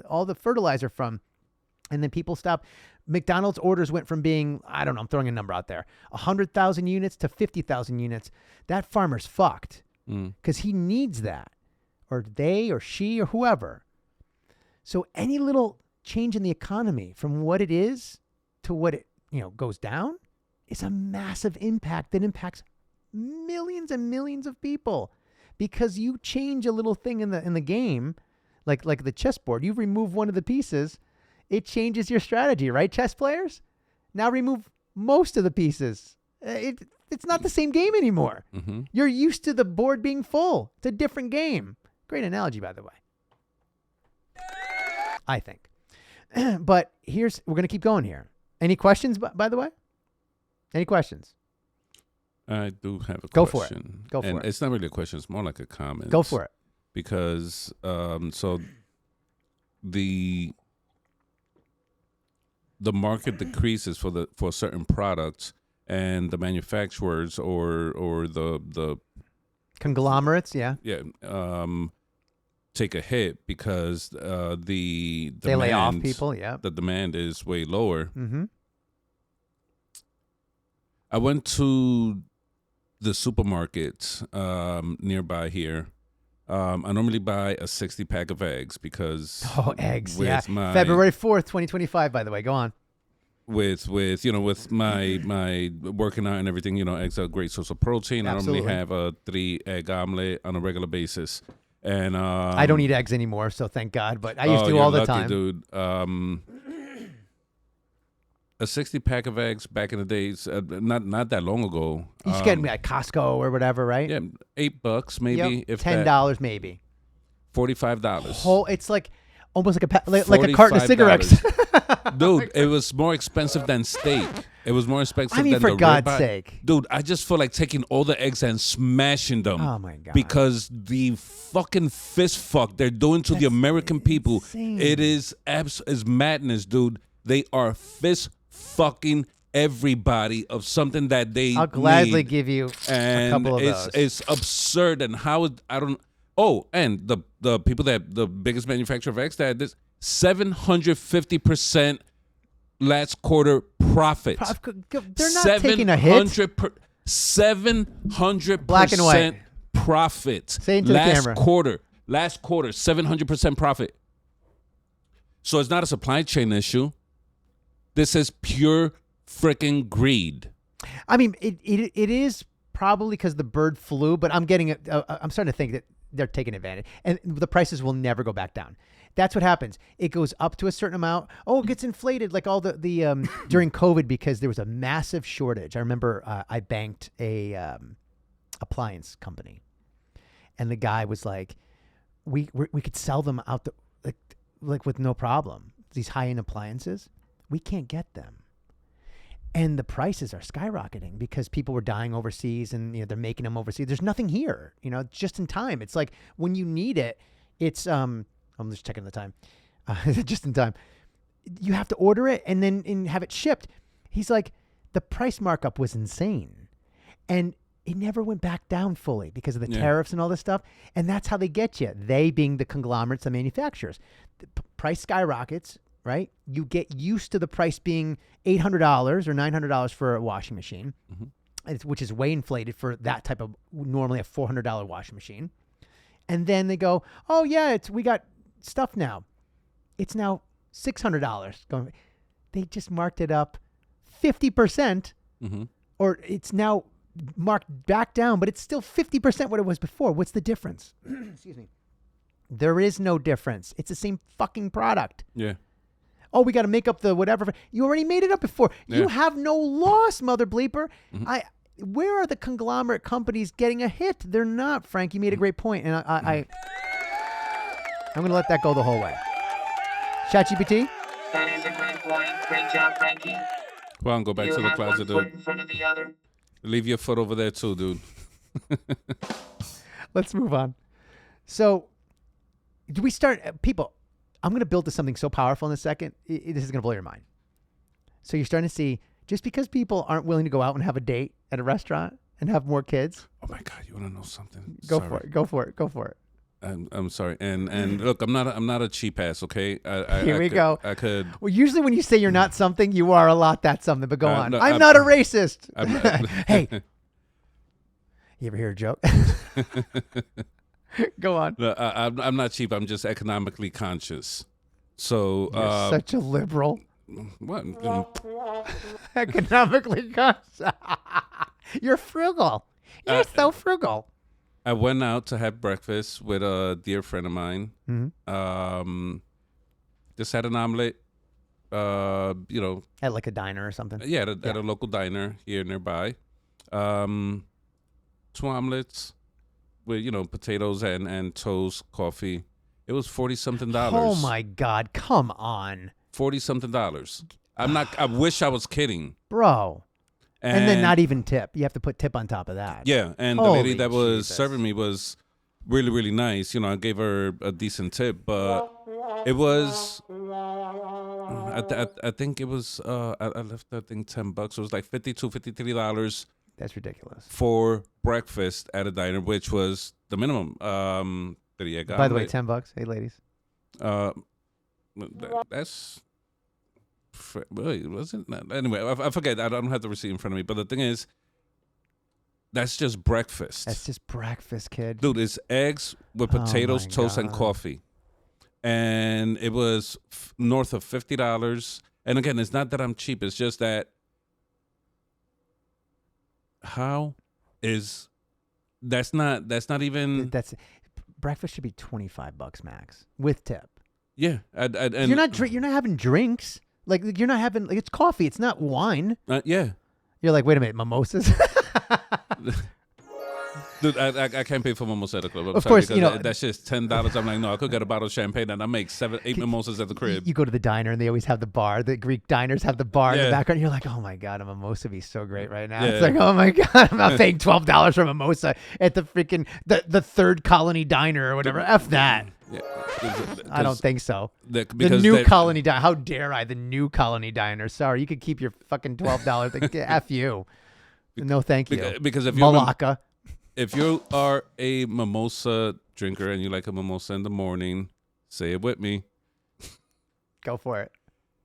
all the fertilizer from. And then people stopped. McDonald's orders went from being, I don't know, I'm throwing a number out there, 100,000 units to 50,000 units. That farmer's fucked because he needs that, or they or she or whoever. So any little change in the economy from what it is to what it goes down is a massive impact that impacts millions and millions of people because you change a little thing in the game, like the chessboard. You remove one of the pieces. It changes your strategy, right, chess players? Now remove most of the pieces. It's not the same game anymore. Mm-hmm. You're used to the board being full. It's a different game. Great analogy, by the way. I think. But we're going to keep going here. Any questions, by the way? Any questions? I do have a Go question. Go for it. It's not really a question. It's more like a comment. Go for it. Because so the market decreases for certain products, and the manufacturers or the conglomerates, take a hit because the demand, they lay off people. Yeah, the demand is way lower. Mm-hmm. I went to the supermarket nearby here. I normally buy a 60-pack of eggs because eggs. with February 4th, 2025. By the way, go on. With my working out and everything, eggs are a great source of protein. Absolutely. I normally have a 3-egg omelet on a regular basis, and I don't eat eggs anymore, so thank God. But I used to all the lucky, time, dude. A 60-pack of eggs back in the days, not that long ago. You should get them at Costco or whatever, right? Yeah, $8 maybe. Yep. If $10 maybe. $45. It's like almost like a carton of cigarettes. Dude, it was more expensive than steak. It was more expensive than for the God's ribeye. sake. Dude, I just feel like taking all the eggs and smashing them. Oh, my God. Because the fucking fist fuck they're doing to the American people, insane. it is madness, dude. They are fist fucking everybody of something that they I'll gladly need. give you And a couple of those. It's absurd. And I don't. Oh, and the people the biggest manufacturer of eggs that this 750% last quarter profit. They're not taking a hit. 700% Black and white. profit. Say it to the camera. Last quarter, 700% profit. So it's not a supply chain issue. This is pure freaking greed. I mean, it is probably because the bird flu, but I'm starting to think that they're taking advantage, and the prices will never go back down. That's what happens. It goes up to a certain amount. Oh, it gets inflated like all the during COVID because there was a massive shortage. I remember I banked a appliance company, and the guy was like, we could sell them out like with no problem. These high-end appliances, we can't get them. And the prices are skyrocketing because people were dying overseas and they're making them overseas. There's nothing here, just in time. It's like when you need it, it's I'm just checking the time. Just in time. You have to order it and then have it shipped. He's like, the price markup was insane. And it never went back down fully because of the tariffs and all this stuff. And that's how they get you. They being the conglomerates, the manufacturers. The price skyrockets. Right? You get used to the price being $800 or $900 for a washing machine. Mm-hmm. which is way inflated for that type of normally a $400 washing machine. And then they go, oh yeah, we got stuff now. It's now $600. They just marked it up 50%, or it's now marked back down, but it's still 50% what it was before. What's the difference? Excuse me. There is no difference. It's the same fucking product. Yeah. Oh, we got to make up the whatever. You already made it up before. Yeah. You have no loss, mother bleeper. Where are the conglomerate companies getting a hit? They're not, Frank. You made a great point, and I'm going to let that go the whole way. ChatGPT? That is a great point. Great job, Frankie. Well, I'll go back to the closet, one foot dude. in front of the other. Leave your foot over there, too, dude. Let's move on. So, do we start... people, I'm going to build to something so powerful in a second. This is going to blow your mind. So, you're starting to see... just because people aren't willing to go out and have a date at a restaurant and have more kids. Oh my God, you want to know something? Go for it. I'm sorry. And look, I'm not a cheap ass, okay? Here we go. I could. Well, usually when you say you're not something, you are a lot that something. But go on. No, I'm not a racist. Hey, you ever hear a joke? Go on. No, I'm not cheap. I'm just economically conscious. So you're such a liberal. What? Economically conscious. You're frugal. You're so frugal. I went out to have breakfast with a dear friend of mine. Just had an omelet. At like a diner or something. Yeah, at a local diner here nearby. 2 omelets with potatoes and toast, coffee. It was $40-something. Oh my God! Come on. $40-something. I wish I was kidding, bro. And then not even tip. You have to put tip on top of that. Yeah, and the lady that was serving me was really, really nice. I gave her a decent tip, but it was. I think it was. I left I think $10. It was like $53. That's ridiculous. For breakfast at a diner, which was the minimum. By the way, $10. Hey, ladies. That's. Wait, was it? Anyway, I forget. I don't have the receipt in front of me. But the thing is, that's just breakfast. That's just breakfast, kid. Dude, it's eggs with potatoes, toast, and coffee. And it was north of $50. And again, it's not that I'm cheap. It's just that that's not even. Breakfast should be $25 max with tip. Yeah. And you're not having drinks. Like, you're not having, it's coffee. It's not wine. Yeah. You're like, wait a minute, mimosas? Dude, I can't pay for mimosa at the club. Of course, that's just $10. I'm like, no, I could get a bottle of champagne and I make 7-8 mimosas at the crib. You go to the diner and they always have the bar. The Greek diners have the bar in the background. You're like, oh my God, a mimosa would be so great right now. Yeah. It's like, oh my God, I'm not paying $12 for a mimosa at the freaking, the Third Colony Diner or whatever. F that. Yeah. I don't think so. The New Colony Diner. How dare I? The New Colony Diner. Sorry, you could keep your fucking $12 thing. F you. No, thank you. Because if Malacca. If you are a mimosa drinker and you like a mimosa in the morning, say it with me. Go for it.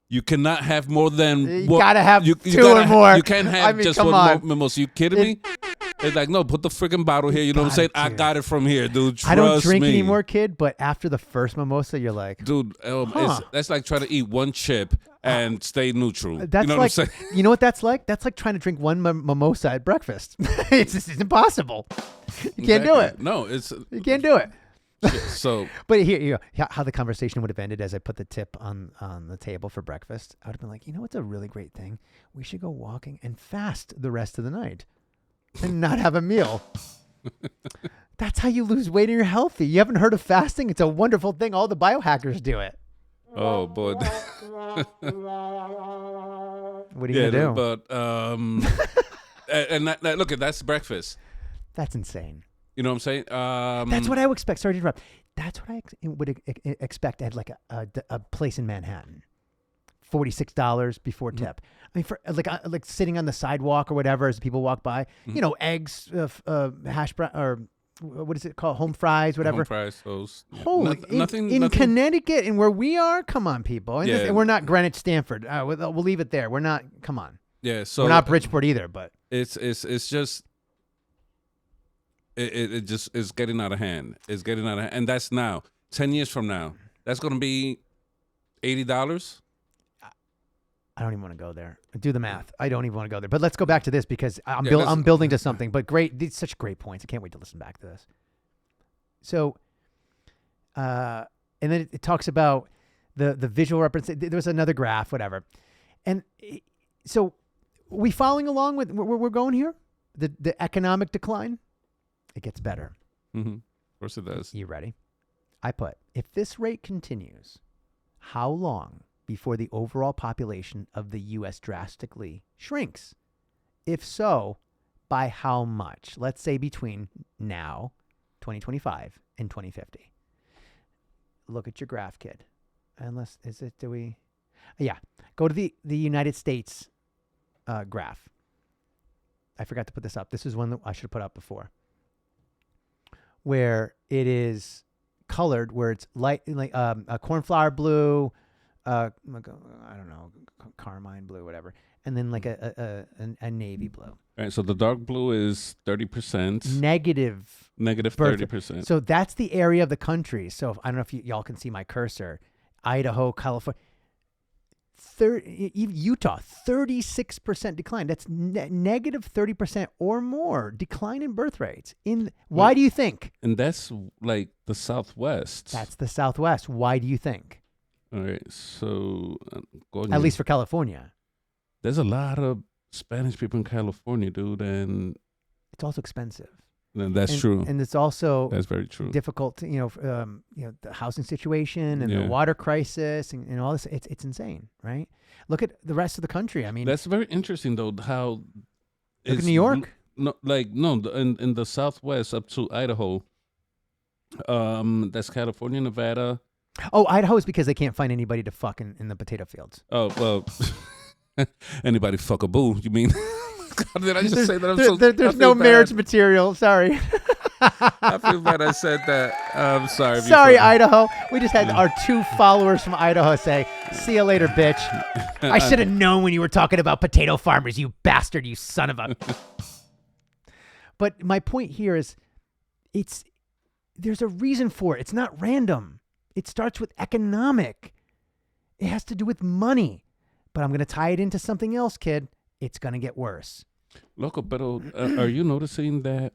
You cannot have more than. You gotta have two or more. You can't have just one more mimosa. You kidding me? It's like, no, put the freaking bottle here. You know what I'm saying? I got it from here, dude. Trust me. I don't drink anymore, kid, but after the first mimosa, you're like, dude, that's like trying to eat one chip and stay neutral. That's what I'm saying? You know what that's like? That's like trying to drink one mimosa at breakfast. It's impossible. You can't do it. No, you can't do it. So, but here, how the conversation would have ended as I put the tip on the table for breakfast. I would have been like, what's a really great thing? We should go walking and fast the rest of the night and not have a meal. That's how you lose weight and you're healthy. You haven't heard of fasting? It's a wonderful thing. All the biohackers do it. Oh boy. What are you gonna do? But and look, that's breakfast. That's insane. You know what I'm saying? That's what I would expect. Sorry to interrupt. That's what I would expect at like a place in Manhattan. $46 before tip. I mean, for like sitting on the sidewalk or whatever as people walk by. Eggs, hash brown, or what is it called? Home fries, whatever. Home fries, toast. Holy, in Connecticut and where we are, come on, people. And we're not Greenwich, Stanford. We'll leave it there. We're not. Come on. Yeah, so We're not Bridgeport either, but it's just it just is getting out of hand. It's getting out of hand, and that's now. 10 years from now, that's going to be $80. I don't even want to go there. Do the math. I don't even want to go there. But let's go back to this because I'm Yeah, I'm building to something. But great, these such great points. I can't wait to listen back to this. So, and then it talks about the visual representation. There was another graph, whatever. And so, we following along with where we're going here? The economic decline. It gets better. Mm-hmm. Of course it does. You ready? I put, if this rate continues, how long before the overall population of the U.S. drastically shrinks? If so, by how much? Let's say between now, 2025, and 2050. Look at your graph, kid. Unless, yeah. Go to the United States graph. I forgot to put this up. This is one that I should have put up before. Where it is colored, where it's light, like a cornflower blue, I don't know, carmine blue, whatever, and then like a navy blue. All right, so the dark blue is 30%. Negative 30%. So that's the area of the country. So I don't know if y'all can see my cursor. Idaho, California, Utah, 36% decline. That's negative 30% or more decline in birth rates. Why do you think? And that's like the Southwest. That's the Southwest. Why do you think? All right, so at least for California, there's a lot of Spanish people in California, dude, and it's also expensive. That's true, and it's also that's very true. Difficult, the housing situation and the water crisis and all this. It's insane, right? Look at the rest of the country. I mean, that's very interesting though. How look at New York. In the Southwest up to Idaho. That's California, Nevada. Oh, Idaho is because they can't find anybody to fuck in the potato fields. Oh well, anybody fuck a boo? You mean? God, did I just say that? There's no marriage material. Sorry. I feel bad I said that. I'm sorry. Sorry, Idaho. We just had our 2 followers from Idaho say, "See you later, bitch." I should have known when you were talking about potato farmers, you bastard, you son of a. But my point here is, there's a reason for it. It's not random. It starts with economic. It has to do with money. But I'm going to tie it into something else, kid. It's going to get worse. Loco, pero are you noticing that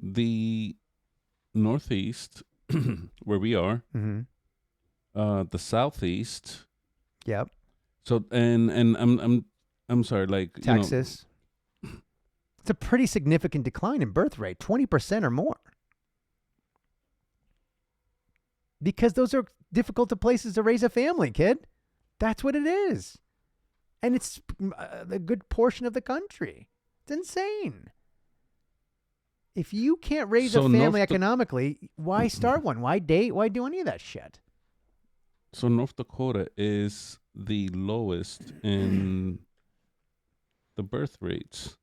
the Northeast, where we are, the Southeast, yep. So and I'm sorry, like Texas, it's a pretty significant decline in birth rate, 20% or more, because those are difficult places to raise a family, kid. That's what it is. And it's a good portion of the country. It's insane. If you can't raise a family economically, why start one? Why date? Why do any of that shit? So North Dakota is the lowest in the birth rates.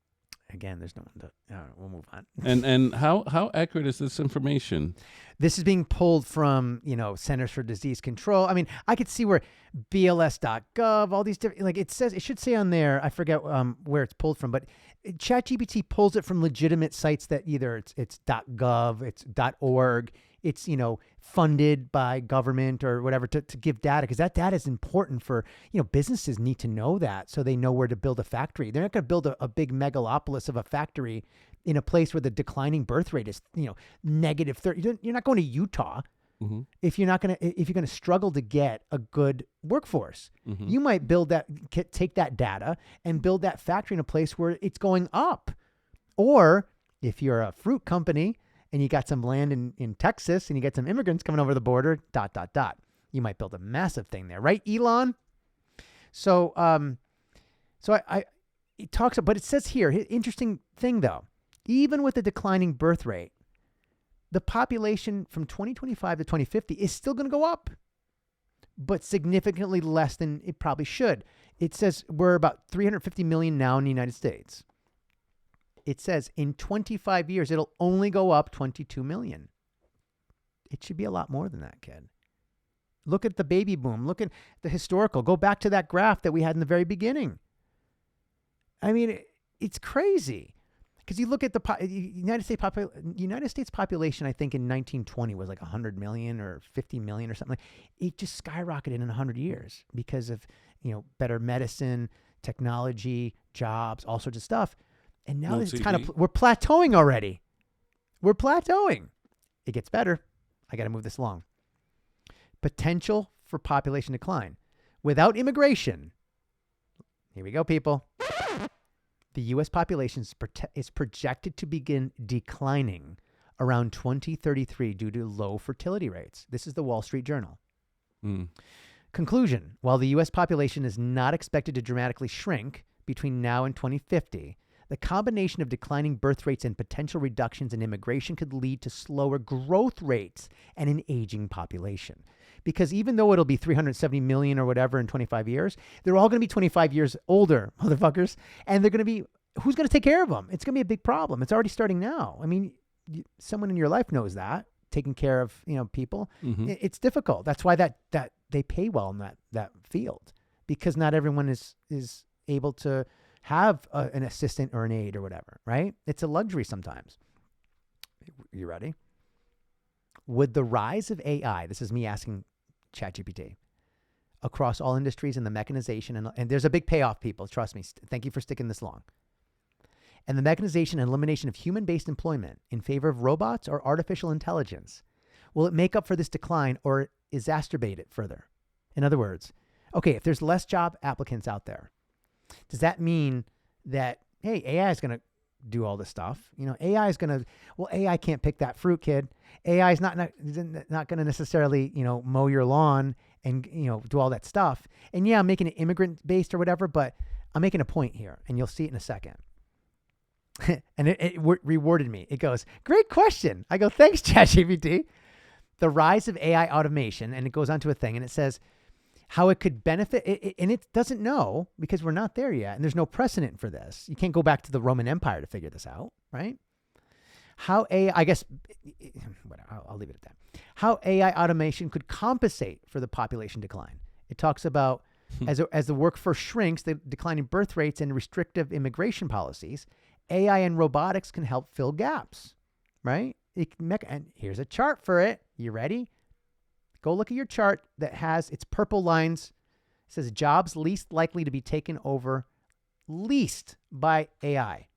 Again, there's no one to. We'll move on. And how accurate is this information? This is being pulled from Centers for Disease Control. I mean, I could see where BLS.gov, all these different, like it should say on there. I forget where it's pulled from, but ChatGPT pulls it from legitimate sites that either it's .gov, it's .org, it's funded by government or whatever to give data, because that data is important for businesses need to know that so they know where to build a factory. They're not going to build a big megalopolis of a factory in a place where the declining birth rate is negative 30. You're not going to Utah if you're going to struggle to get a good workforce. You might take that data and build that factory in a place where it's going up. Or if you're a fruit company and you got some land in Texas and you get some immigrants coming over the border, ... You might build a massive thing there, right, Elon? So, it talks, but it says here, interesting thing though, even with the declining birth rate, the population from 2025 to 2050 is still going to go up, but significantly less than it probably should. It says we're about 350 million now in the United States. It says in 25 years, it'll only go up 22 million. It should be a lot more than that, kid. Look at the baby boom. Look at the historical. Go back to that graph that we had in the very beginning. I mean, it's crazy. Because you look at the United States population, I think in 1920 was like 100 million or 50 million or something. It just skyrocketed in 100 years because of, better medicine, technology, jobs, all sorts of stuff. And now it's we're plateauing already. We're plateauing. It gets better. I got to move this along. Potential for population decline. Without immigration, here we go, people. The U.S. population is projected to begin declining around 2033 due to low fertility rates. This is the Wall Street Journal. Conclusion. While the U.S. population is not expected to dramatically shrink between now and 2050, the combination of declining birth rates and potential reductions in immigration could lead to slower growth rates and an aging population. Because even though it'll be 370 million or whatever in 25 years, they're all going to be 25 years older, motherfuckers. And they're going to be, who's going to take care of them? It's going to be a big problem. It's already starting now. I mean, someone in your life knows that, taking care of, people. It's difficult. That's why that they pay well in that field, because not everyone is able to have an assistant or an aide or whatever, right? It's a luxury sometimes. You ready? Would the rise of AI, this is me asking ChatGPT, across all industries and the mechanization, and there's a big payoff, people, trust me. Thank you for sticking this long. And the mechanization and elimination of human-based employment in favor of robots or artificial intelligence, will it make up for this decline or exacerbate it further? In other words, okay, if there's less job applicants out there, does that mean that, hey, AI is going to do all this stuff? AI is going to, AI can't pick that fruit, kid. AI is not going to necessarily, mow your lawn and, do all that stuff. And yeah, I'm making it immigrant based or whatever, but I'm making a point here and you'll see it in a second. And it rewarded me. It goes, great question. I go, thanks, ChatGPT. The rise of AI automation, and it goes on to a thing, and it says how it could benefit, and it doesn't know because we're not there yet, and there's no precedent for this. You can't go back to the Roman Empire to figure this out, right? How AI, I guess, I'll leave it at that. How AI automation could compensate for the population decline. It talks about as the workforce shrinks, the declining birth rates and restrictive immigration policies, AI and robotics can help fill gaps, right? And here's a chart for it. You ready? Go look at your chart that has its purple lines. It says jobs least likely to be taken over least by AI.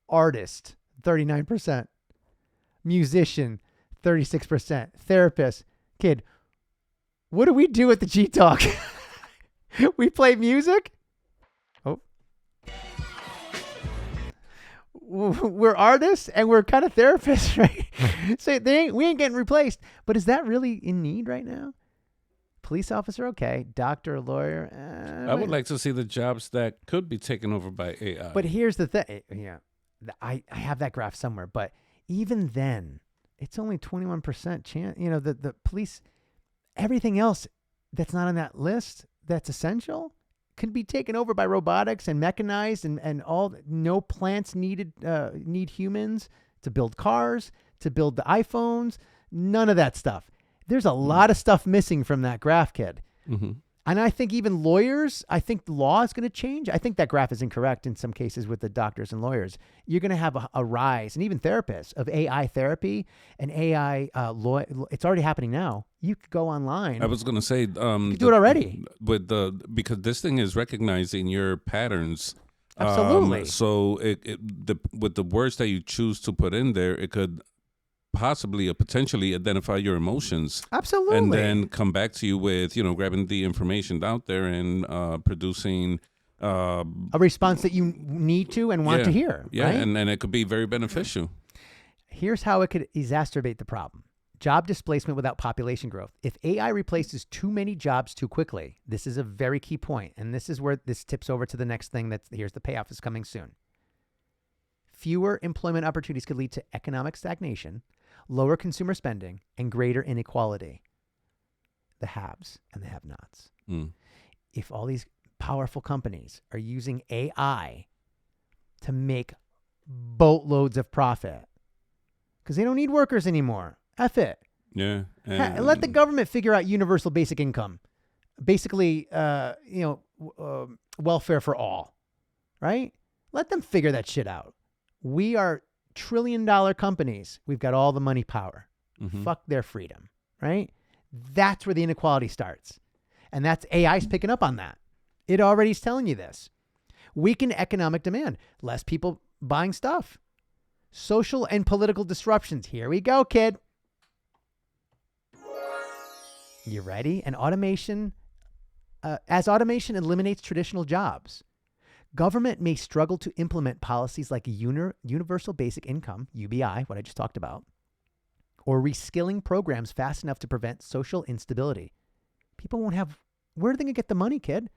Artist, 39%. Musician, 36%. Therapist. Kid, what do we do at the Gtalk? We play music? Oh. We're artists and we're kind of therapists, right? So we ain't getting replaced. But is that really in need right now? Police officer, okay. Doctor, lawyer. I would like to see the jobs that could be taken over by AI. But here's the thing. Yeah, I have that graph somewhere. But even then, it's only 21% chance. The police, everything else that's not on that list that's essential could be taken over by robotics and mechanized and all. No plants need humans to build cars, to build the iPhones, none of that stuff. There's a lot of stuff missing from that graph, kid. Mm-hmm. And I think even lawyers, I think the law is going to change. I think that graph is incorrect in some cases with the doctors and lawyers. You're going to have a rise, and even therapists, of AI therapy and AI law. It's already happening now. You could go online. I was going to say, you can do it already because this thing is recognizing your patterns. Absolutely. So with the words that you choose to put in there, it could possibly or potentially identify your emotions. Absolutely. And then come back to you with, grabbing the information out there and producing a response that you need to and want to hear. Yeah, right? and it could be very beneficial. Here's how it could exacerbate the problem. Job displacement without population growth. If AI replaces too many jobs too quickly, this is a very key point, and this is where this tips over to the next thing. Here's the payoff is coming soon. Fewer employment opportunities could lead to economic stagnation, lower consumer spending, and greater inequality. The haves and the have-nots. If all these powerful companies are using AI to make boatloads of profit, because they don't need workers anymore. F it. Yeah. Let the government figure out universal basic income, basically, welfare for all, right? Let them figure that shit out. We are trillion-dollar companies. We've got all the money power. Fuck their freedom, right? That's where the inequality starts. And that's AI's picking up on that. It already is telling you this. Weaken economic demand. Less people buying stuff. Social and political disruptions. Here we go, kid. You ready? And automation, as automation eliminates traditional jobs, government may struggle to implement policies like universal basic income, UBI, what I just talked about, or reskilling programs fast enough to prevent social instability. People won't have, where are they going to get the money, kid?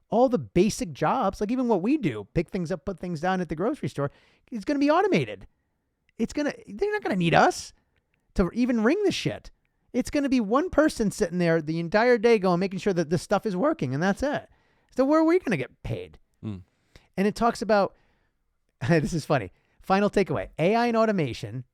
All the basic jobs, like even what we do, pick things up, put things down at the grocery store, is going to be automated. They're not going to need us to even ring the shit. It's going to be one person sitting there the entire day making sure that this stuff is working, and that's it. So where are we going to get paid? And it talks about, this is funny, final takeaway, AI and automation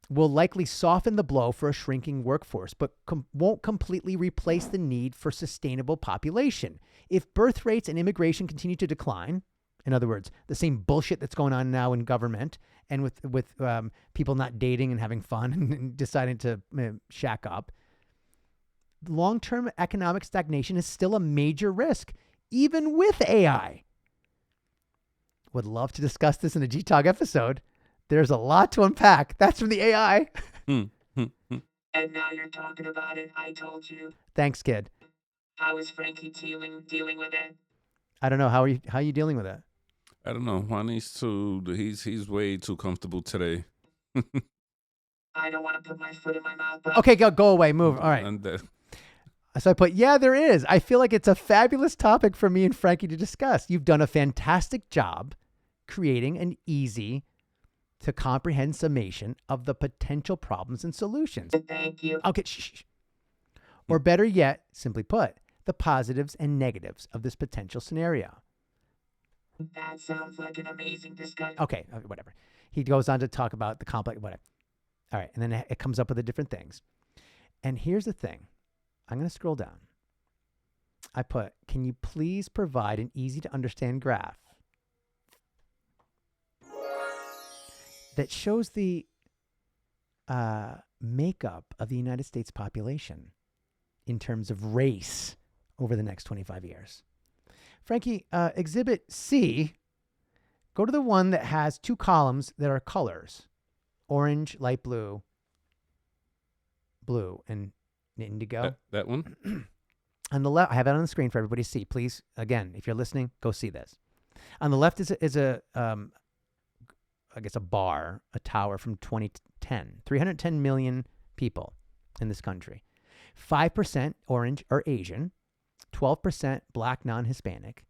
will likely soften the blow for a shrinking workforce, but won't completely replace the need for sustainable population. If birth rates and immigration continue to decline, in other words, the same bullshit that's going on now in government and with people not dating and having fun and deciding to shack up, long-term economic stagnation is still a major risk, even with AI. Would love to discuss this in a Gtalk episode. There's a lot to unpack. That's from the AI. And now you're talking about it. I told you. Thanks, kid. How is Frankie dealing with it? I don't know. How are you dealing with it? I don't know. Juan he's way too comfortable today. I don't want to put my foot in my mouth. Okay, go away. Move. All right. So I put, yeah, there is. I feel like it's a fabulous topic for me and Frankie to discuss. You've done a fantastic job creating an easy to comprehend summation of the potential problems and solutions. Thank you. Okay, shh. Or better yet, simply put, the positives and negatives of this potential scenario. That sounds like an amazing discussion. Okay, whatever. He goes on to talk about the complex, whatever. All right, and then it comes up with the different things. And here's the thing. I'm going to scroll down. I put, can you please provide an easy to understand graph that shows the makeup of the United States population in terms of race over the next 25 years? Frankie, Exhibit C, go to the one that has two columns that are colors, orange, light blue, and indigo. That one? On the left, I have it on the screen for everybody to see. Please, again, if you're listening, go see this. On the left is a I guess a bar, a tower from 2010. 310 million people in this country. 5% orange or Asian, 12% black non-Hispanic.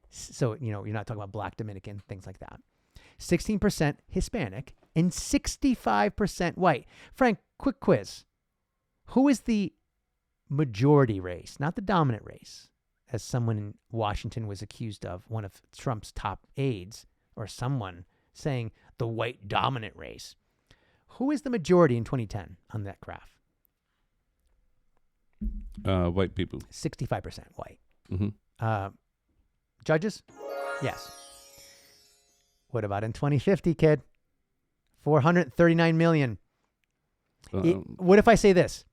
So, you're not talking about black Dominican, things like that. 16% Hispanic and 65% white. Frank, quick quiz. Who is the majority race, not the dominant race, as someone in Washington was accused of, one of Trump's top aides, or someone saying the white dominant race? Who is the majority in 2010 on that graph? White people. 65% white. Mm-hmm. Judges? Yes. What about in 2050, kid? 439 million. What if I say this?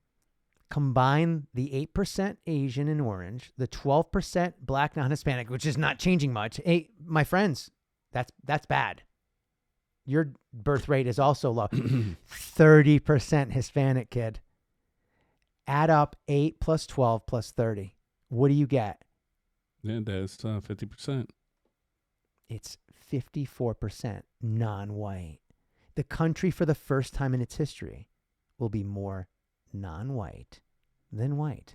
Combine the 8% Asian and orange, the 12% black non-Hispanic, which is not changing much. Hey, my friends, that's bad. Your birth rate is also low. 30% Hispanic, kid. Add up 8 plus 12 plus 30. What do you get? Yeah, that's 50%. It's 54% non-white. The country, for the first time in its history, will be more non-white than white.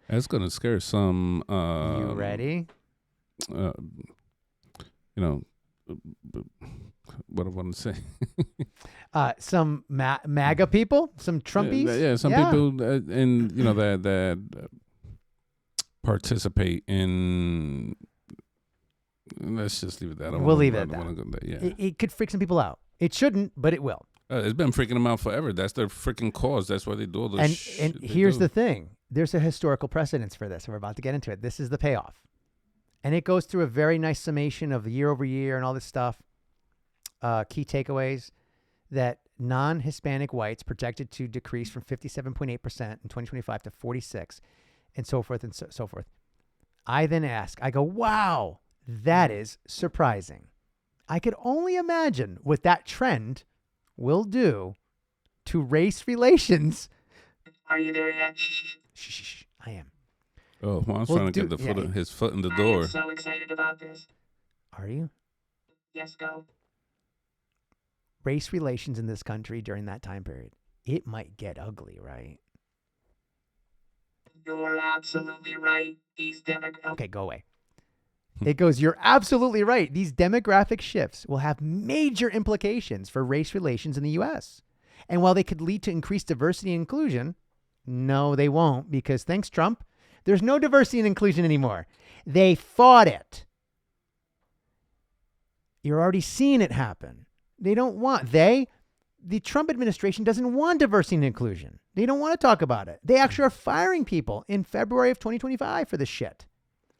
That's going to scare some. You ready? What I want to say. Some MAGA people, some Trumpies. Yeah, some people, that participate in. Let's just leave it at that. We'll leave it at that. Yeah. It could freak some people out. It shouldn't, but it will. It's been freaking them out forever. That's their freaking cause. That's why they do all this And shit. here's the thing. There's a historical precedence for this. We're about to get into it. This is the payoff. And it goes through a very nice summation of year over year and all this stuff. Key takeaways that non-Hispanic whites projected to decrease from 57.8% in 2025 to 46 and so forth and so forth. I then ask, I go, wow, that is surprising. I could only imagine what that trend will do to race relations. Are you there yet? Shh, I am. Oh, Juan's Well, trying to get his foot in the I door. am so excited about this. Are you? Yes, go. Race relations in this country during that time period, it might get ugly, right? You're absolutely right. Okay, go away. It goes, you're absolutely right. These demographic shifts will have major implications for race relations in the U.S. And while they could lead to increased diversity and inclusion, no, they won't, because thanks, Trump, there's no diversity and inclusion anymore. They fought it. You're already seeing it happen. They don't want, the Trump administration doesn't want diversity and inclusion. They don't want to talk about it. They actually are firing people in February of 2025 for this shit.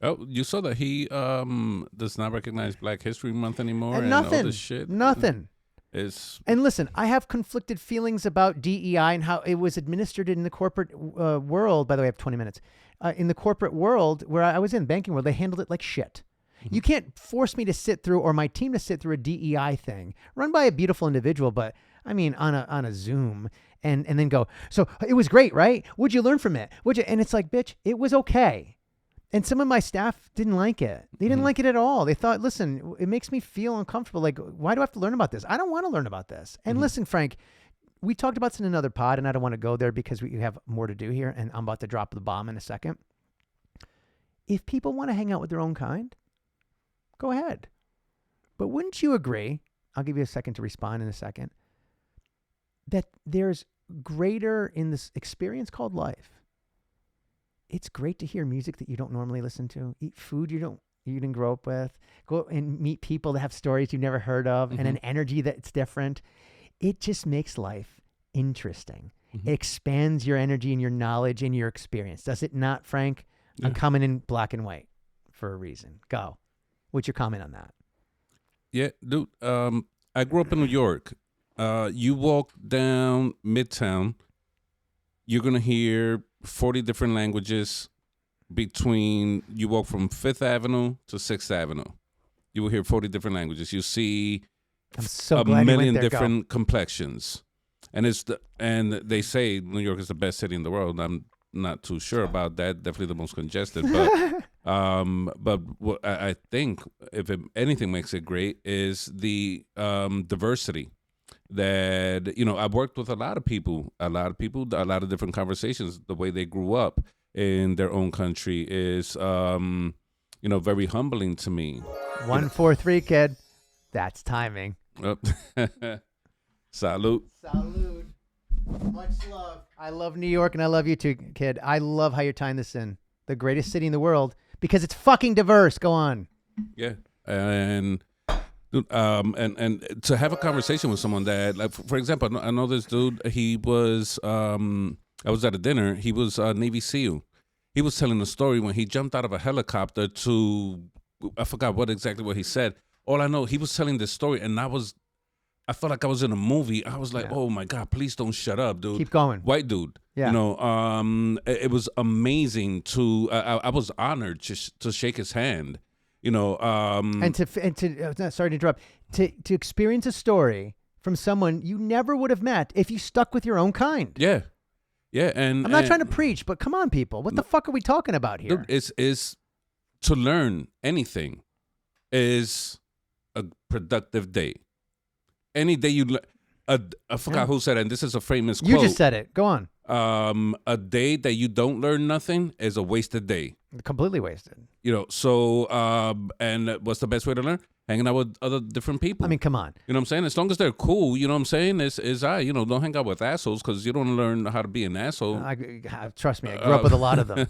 Oh, you saw that he does not recognize Black History Month anymore And and nothing. all this shit. Nothing. And listen, I have conflicted feelings about DEI and how it was administered in the corporate world. By the way, I have 20 minutes. In the corporate world where I was in, banking world, they handled it like shit. Mm-hmm. You can't force me to sit through, or my team to sit through, a DEI thing run by a beautiful individual, but I mean on a Zoom and then go, so it was great, right? What'd you learn from it? And it's like, bitch, it was okay. And some of my staff didn't like it. They didn't like it at all. They thought, listen, it makes me feel uncomfortable. Like, why do I have to learn about this? I don't want to learn about this. And listen, Frank, we talked about this in another pod, and I don't want to go there because we have more to do here, and I'm about to drop the bomb in a second. If people want to hang out with their own kind, go ahead. But wouldn't you agree, I'll give you a second to respond in a second, that there's greater in this experience called life? It's great to hear music that you don't normally listen to, eat food you didn't grow up with, go and meet people that have stories you've never heard of, and an energy that's different. It just makes life interesting. It expands your energy and your knowledge and your experience. Does it not, Frank? Yeah. I'm coming in black and white for a reason. Go. What's your comment on that? Yeah, dude. I grew up in New York. You walk down Midtown, you're gonna hear 40 different languages between, you walk from 5th Avenue to 6th Avenue. You will hear 40 different languages. You see a million different complexions. And they say New York is the best city in the world. I'm not too sure about that. Definitely the most congested. But what I think, if anything makes it great, is the diversity. That, I've worked with a lot of people, a lot of different conversations. The way they grew up in their own country is, very humbling to me. 143, kid. That's timing. Salute. Salute. Much love. I love New York, and I love you too, kid. I love how you're tying this in. The greatest city in the world, because it's fucking diverse. Go on. Yeah. And to have a conversation with someone that, like, for example, I know this dude, he was, I was at a dinner, he was a Navy SEAL. He was telling a story when he jumped out of a helicopter to, I forgot what he said. All I know, he was telling this story, and I felt like I was in a movie. I was like, oh my God, please don't shut up, dude. Keep going. White dude. Yeah. It was amazing I was honored to shake his hand. And to sorry to interrupt, to experience a story from someone you never would have met if you stuck with your own kind. Yeah. Yeah. And I'm not trying to preach, but come on, people. What the fuck are we talking about here? Dude, is to learn anything is a productive day. Any day you learn, I forgot who said it, and this is a famous quote. You just said it. Go on. A day that you don't learn nothing is a wasted day. Completely wasted. So, and what's the best way to learn? Hanging out with other different people. I mean, come on. You know what I'm saying? As long as they're cool, you know what I'm saying? Don't hang out with assholes because you don't learn how to be an asshole. Trust me, I grew up with a lot of them.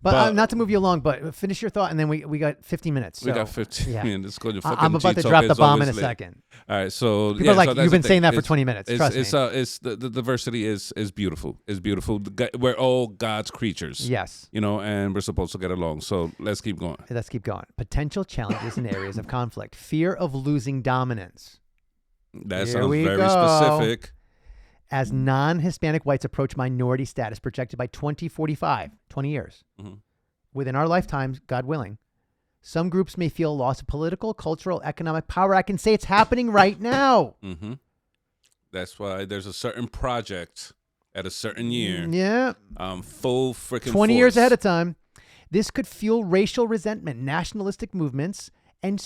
But not to move you along, but finish your thought, and then we got 15 minutes. We so, got 15 yeah. minutes. Go to I'm about to drop the bomb in a second. All right, so People are like, so that's you've been the saying thing. that for 20 minutes. Trust me. It's the diversity is beautiful. It's beautiful. We're all God's creatures. Yes. You know, and we're supposed to get along. So let's keep going. Let's keep going. Potential challenges in areas of conflict. Fear of losing dominance. That Here sounds we very go. specific. As non-Hispanic whites approach minority status projected by 2045, 20 years. Mm-hmm. Within our lifetimes, God willing, some groups may feel a loss of political, cultural, economic power. I can say it's happening right now. Mm-hmm. That's why there's a certain project at a certain year. Yeah. Full freaking 20 years force. ahead of time. This could fuel racial resentment, nationalistic movements, and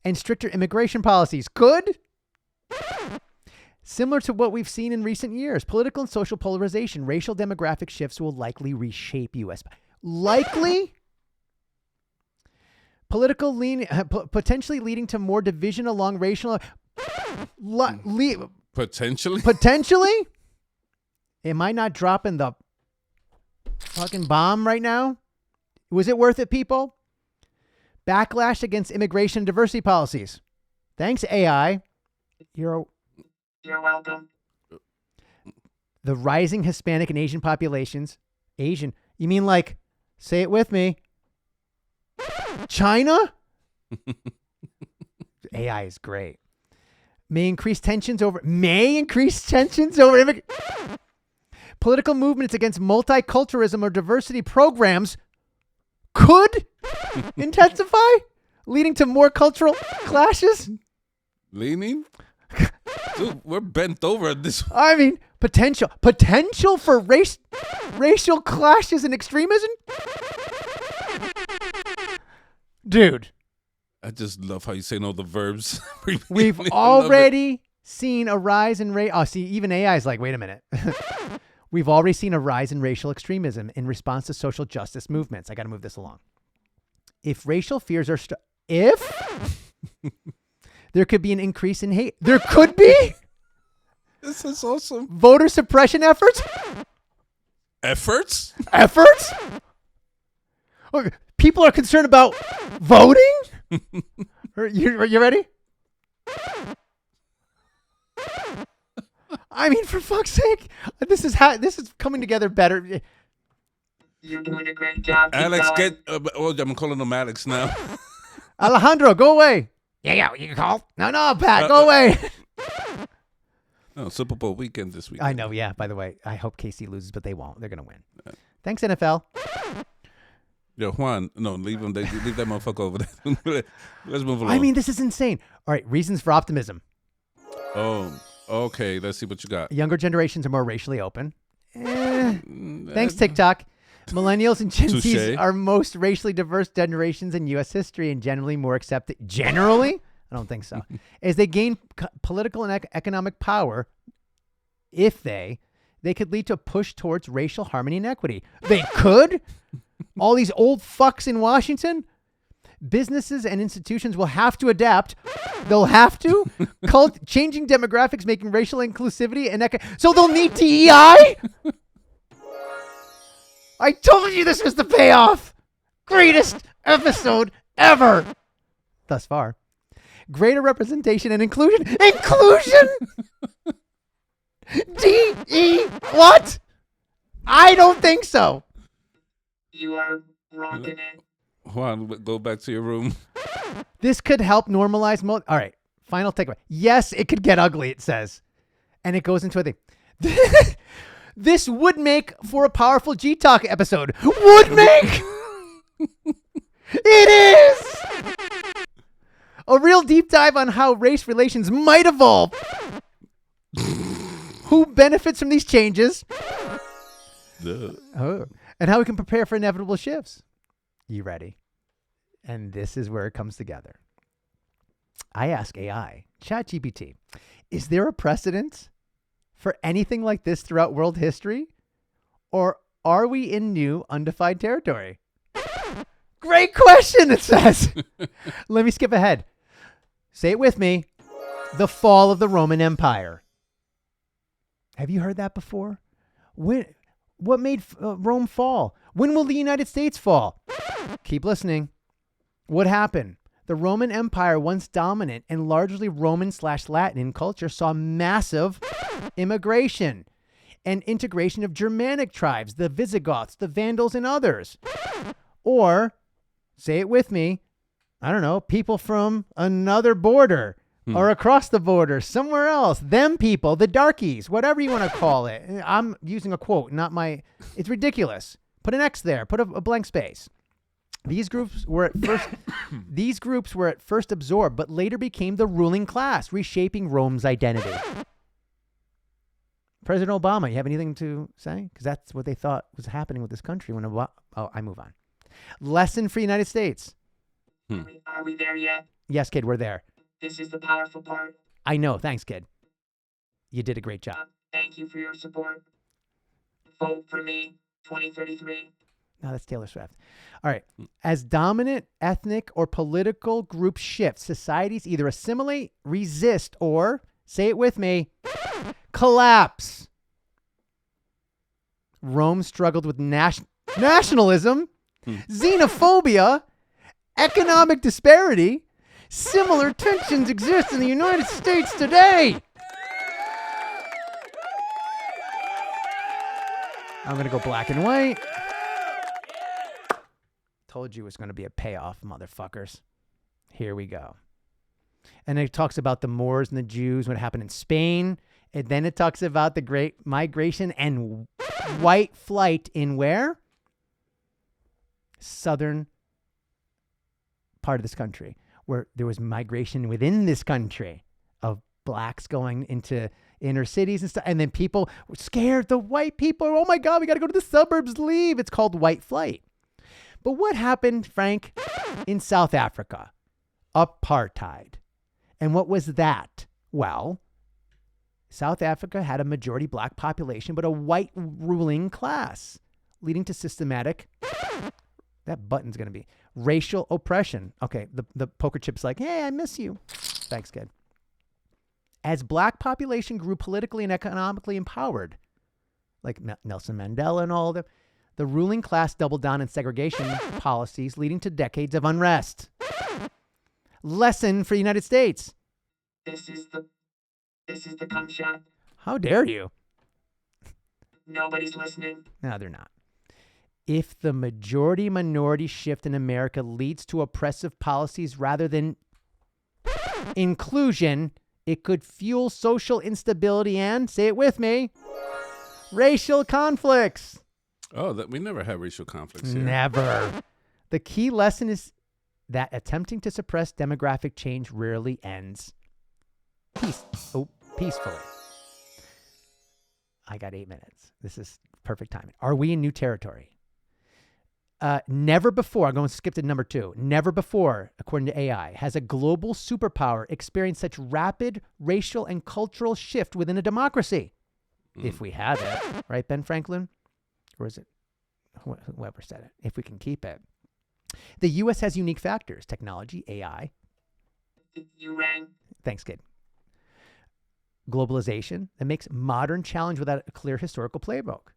and stricter immigration policies. Could? Similar to what we've seen in recent years, political and social polarization, racial demographic shifts will likely reshape U.S. Likely? Political potentially leading to more division along racial... Potentially? Potentially? Am I not dropping the fucking bomb right now? Was it worth it, people? Backlash against immigration and diversity policies. Thanks, AI. You're welcome. The rising Hispanic and Asian populations. Asian? You mean like, say it with me. China? AI is great. May increase tensions over political movements against multiculturalism or diversity programs could intensify, leading to more cultural clashes. Leaning? Dude, we're bent over at this. I mean, potential for racial clashes and extremism. Dude, I just love how you say all the verbs. we've already seen a rise in even AI is like, wait a minute. We've already seen a rise in racial extremism in response to social justice movements. I got to move this along. If racial fears are there could be an increase in hate. There could be. This is awesome. Voter suppression efforts. Efforts? Look, people are concerned about voting. Are you ready? I mean, for fuck's sake, this is coming together better. You're doing a great job. Alex, I'm calling him Alex now. Alejandro, go away. Yeah, you can call. No, Pat, go away. No, Super Bowl weekend this weekend. I know, yeah. By the way, I hope KC loses, but they won't. They're going to win. Thanks, NFL. Yo, Juan, no, leave him. Leave that motherfucker over there. Let's move along. I mean, this is insane. All right, reasons for optimism. Oh, okay. Let's see what you got. Younger generations are more racially open. Thanks, TikTok. Millennials and Gen Zs are most racially diverse generations in U.S. history and generally more accepted. Generally? I don't think so. As they gain political and economic power, they could lead to a push towards racial harmony and equity. They could? All these old fucks in Washington? Businesses and institutions will have to adapt. They'll have to. Changing demographics, making racial inclusivity and so they'll need DEI? I told you this was the payoff. Greatest episode ever. Thus far. Greater representation and inclusion. Inclusion? D-E what? I don't think so. You are wrong in it. Juan, go back to your room. This could help normalize all right, final takeaway. Yes, it could get ugly, it says. And it goes into a thing. This would make for a powerful Gtalk episode. Would make? It is! A real deep dive on how race relations might evolve. Who benefits from these changes? And how we can prepare for inevitable shifts. You ready? And this is where it comes together. I ask AI, ChatGPT, is there a precedent for anything like this throughout world history? Or are we in new, undefined territory? Great question, it says. Let me skip ahead. Say it with me. The fall of the Roman Empire. Have you heard that before? What made Rome fall? When will the United States fall? Keep listening. What happened? The Roman Empire, once dominant and largely Roman/Latin in culture, saw massive immigration and integration of Germanic tribes, the Visigoths, the Vandals, and others. Or, say it with me, I don't know, people from another border or across the border, somewhere else. Them people, the darkies, whatever you want to call it. I'm using a quote, not my... It's ridiculous. Put an X there. Put a blank space. These groups were at first absorbed, but later became the ruling class, reshaping Rome's identity. President Obama, you have anything to say? Because that's what they thought was happening with this country when Obama... Oh, I move on. Lesson for the United States. Are we there yet? Yes, kid, we're there. This is the powerful part. I know. Thanks, kid. You did a great job. Thank you for your support. Vote for me, 2033. No, that's Taylor Swift. All right. As dominant ethnic or political groups shift, societies either assimilate, resist, or, say it with me, collapse. Rome struggled with nationalism, xenophobia, economic disparity. Similar tensions exist in the United States today. I'm going to go black and white. Told you it was going to be a payoff, motherfuckers. Here we go. And it talks about the Moors and the Jews, what happened in Spain. And then it talks about the great migration and white flight in where? Southern part of this country, where there was migration within this country of blacks going into inner cities and stuff. And then people were scared. The white people, oh my God, we got to go to the suburbs, leave. It's called white flight. But what happened, Frank, in South Africa? Apartheid. And what was that? Well, South Africa had a majority black population, but a white ruling class, leading to systematic, that button's going to be, racial oppression. Okay, the poker chip's like, hey, I miss you. Thanks, kid. As black population grew politically and economically empowered, like Nelson Mandela and all of them, the ruling class doubled down on segregation policies, leading to decades of unrest. Lesson for the United States. This is the cum shot. How dare you? Nobody's listening. No, they're not. If the majority-minority shift in America leads to oppressive policies rather than inclusion, it could fuel social instability and, say it with me, racial conflicts. Oh, we never had racial conflicts here. Never. The key lesson is that attempting to suppress demographic change rarely ends peacefully. I got 8 minutes. This is perfect timing. Are we in new territory? Never before, I'm going to skip to number 2. Never before, according to AI, has a global superpower experienced such rapid racial and cultural shift within a democracy. If we had it, right, Ben Franklin? Or is it whoever said it? If we can keep it. The U.S. has unique factors, technology, AI. You rang. Thanks, kid. Globalization that makes modern challenge without a clear historical playbook.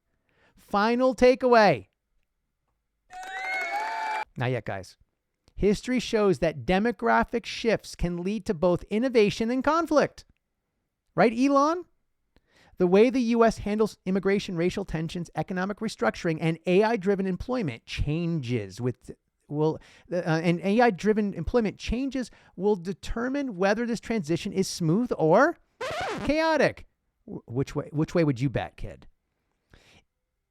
Final takeaway. Not yet, guys. History shows that demographic shifts can lead to both innovation and conflict. Right, Elon? The way the U.S. handles immigration, racial tensions, economic restructuring, and AI-driven employment changes and AI-driven employment changes will determine whether this transition is smooth or chaotic. Which way would you bet, kid?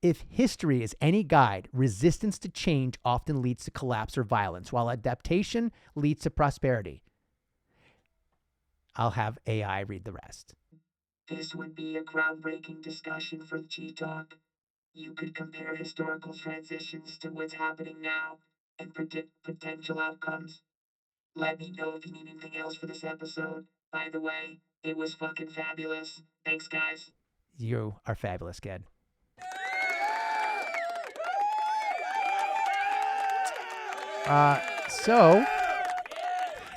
If history is any guide, resistance to change often leads to collapse or violence, while adaptation leads to prosperity. I'll have AI read the rest. This would be a groundbreaking discussion for Gtalk. You could compare historical transitions to what's happening now and predict potential outcomes. Let me know if you need anything else for this episode. By the way, it was fucking fabulous. Thanks, guys. You are fabulous, kid.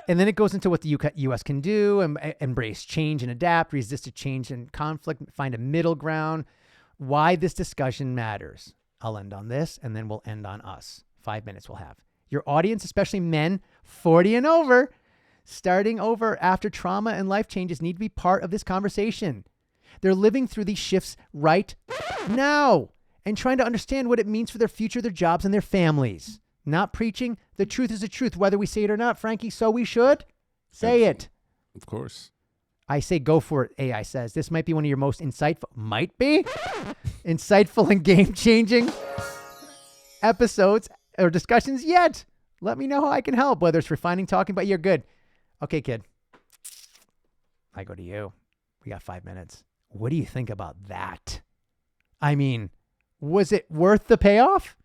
And then it goes into what the U.S. can do, embrace change and adapt, resist to change and conflict, find a middle ground. why this discussion matters. I'll end on this, and then we'll end on us. 5 minutes we'll have. Your audience, especially men 40 and over, starting over after trauma and life changes, need to be part of this conversation. They're living through these shifts right now and trying to understand what it means for their future, their jobs, and their families. Not preaching. The truth is the truth, whether we say it or not, Frankie, so we should say it. Of course. I say go for it, AI says. This might be one of your most insightful, insightful and game-changing episodes or discussions yet. Let me know how I can help, whether it's refining, talking, but you're good. Okay, kid. I go to you. We got 5 minutes. What do you think about that? I mean, was it worth the payoff?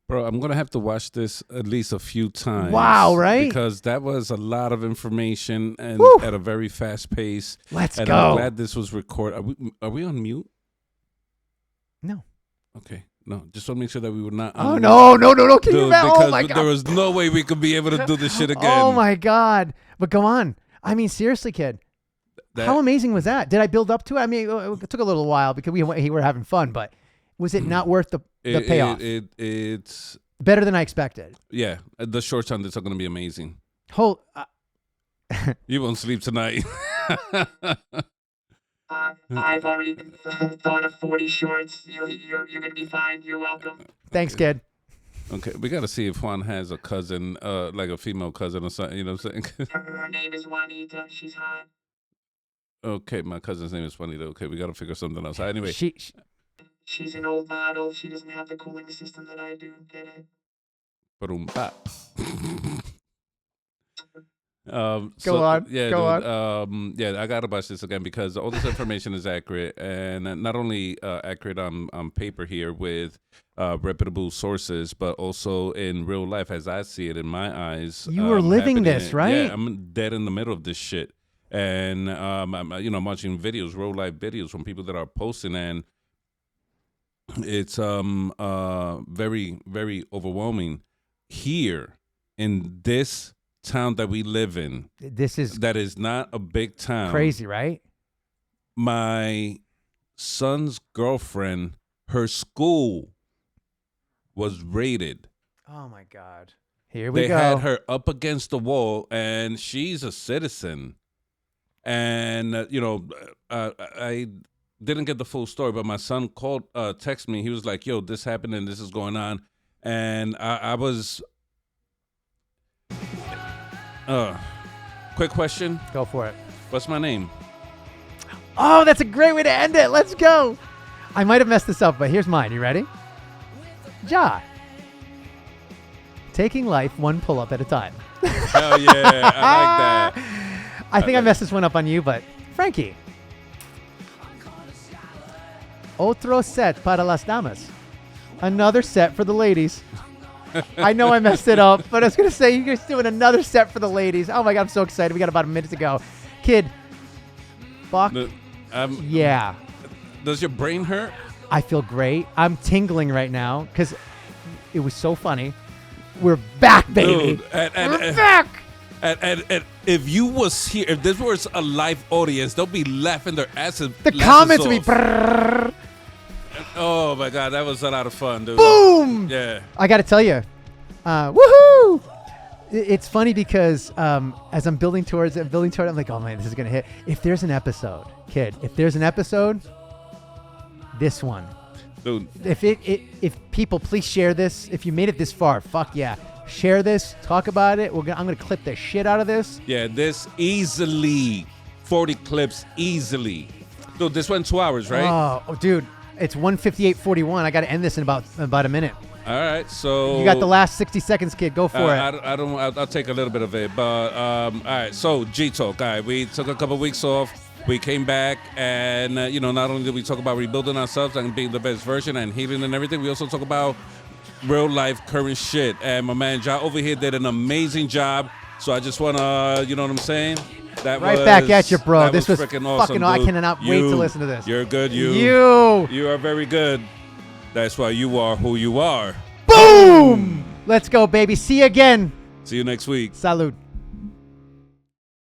Bro, I'm going to have to watch this at least a few times. Wow, right? Because that was a lot of information and Woo! at a very fast pace. Let's and go. I'm glad this was recorded. Are we on mute? No. Okay. No, just want to make sure that we were not Oh, on no. Can you Dude, imagine? Oh, my God. there was no way we could be able to do this shit again. Oh, my God. But go on. I mean, seriously, kid. How amazing was that? Did I build up to it? I mean, it took a little while because we were having fun, but was it not worth the payoff? It's better than I expected. Yeah, the shorts on this are going to be amazing. You won't sleep tonight. I've already thought of 40 shorts. You're going to be fine. You're welcome. Thanks, kid. Okay, we got to see if Juan has a cousin, like a female cousin or something, you know what I'm saying? Her name is Juanita. She's hot. Okay, my cousin's name is Juanita. Okay, we got to figure something else. Anyway. She's an old model. She doesn't have the cooling system that I do. Get it? Go on. Yeah, Go dude, on. Yeah, I gotta watch this again because all this information is accurate, and not only accurate on paper here with reputable sources, but also in real life as I see it in my eyes. You were living this, right? Yeah, I'm dead in the middle of this shit, and I'm watching videos, real life videos from people that are posting, and it's very, very overwhelming here in this town that we live in. That is not a big town. Crazy, right? My son's girlfriend, her school was raided. Oh my God. Here we go. They had her up against the wall, and she's a citizen. And I didn't get the full story, but my son called, texted me. He was like, "Yo, this happened and this is going on," and I was. Quick question. Go for it. What's my name? Oh, that's a great way to end it. Let's go. I might have messed this up, but here's mine. You ready? Ja. Taking life one pull-up at a time. Hell yeah. I like that. I think I messed this one up on you, but Frankie. Otro set para las damas. Another set for the ladies. I know I messed it up, but I was going to say you're doing another set for the ladies. Oh, my God, I'm so excited. We got about a minute to go. Kid, fuck. Yeah. Does your brain hurt? I feel great. I'm tingling right now because it was so funny. We're back, baby. Dude, We're back. And if you was here, if this was a live audience, they'll be laughing their asses. The comments will be. Brrr. Oh my God, that was a lot of fun, dude. Boom! Yeah. I got to tell you, woohoo! It's funny because as I'm building towards it, I'm like, oh man, this is gonna hit. If there's an episode, kid, this one, dude. If people please share this. If you made it this far, fuck yeah, share this, talk about it. I'm gonna clip the shit out of this. Yeah, this easily 40 clips easily. Dude, this went 2 hours, right? Oh, dude. It's 1:58:41. I got to end this in about a minute. All right, so you got the last 60 seconds, kid. Go for it. I'll take a little bit of it, but all right. So Gtalk, all right. We took a couple of weeks off. We came back, and not only did we talk about rebuilding ourselves and being the best version and healing and everything, we also talk about real life current shit. And my man Ja over here did an amazing job. So I just wanna, you know what I'm saying? That right was, back at you, bro. This was freaking awesome. I cannot wait to listen to this. You're good. You are very good. That's why you are who you are. Boom! Let's go, baby. See you again. See you next week. Salud.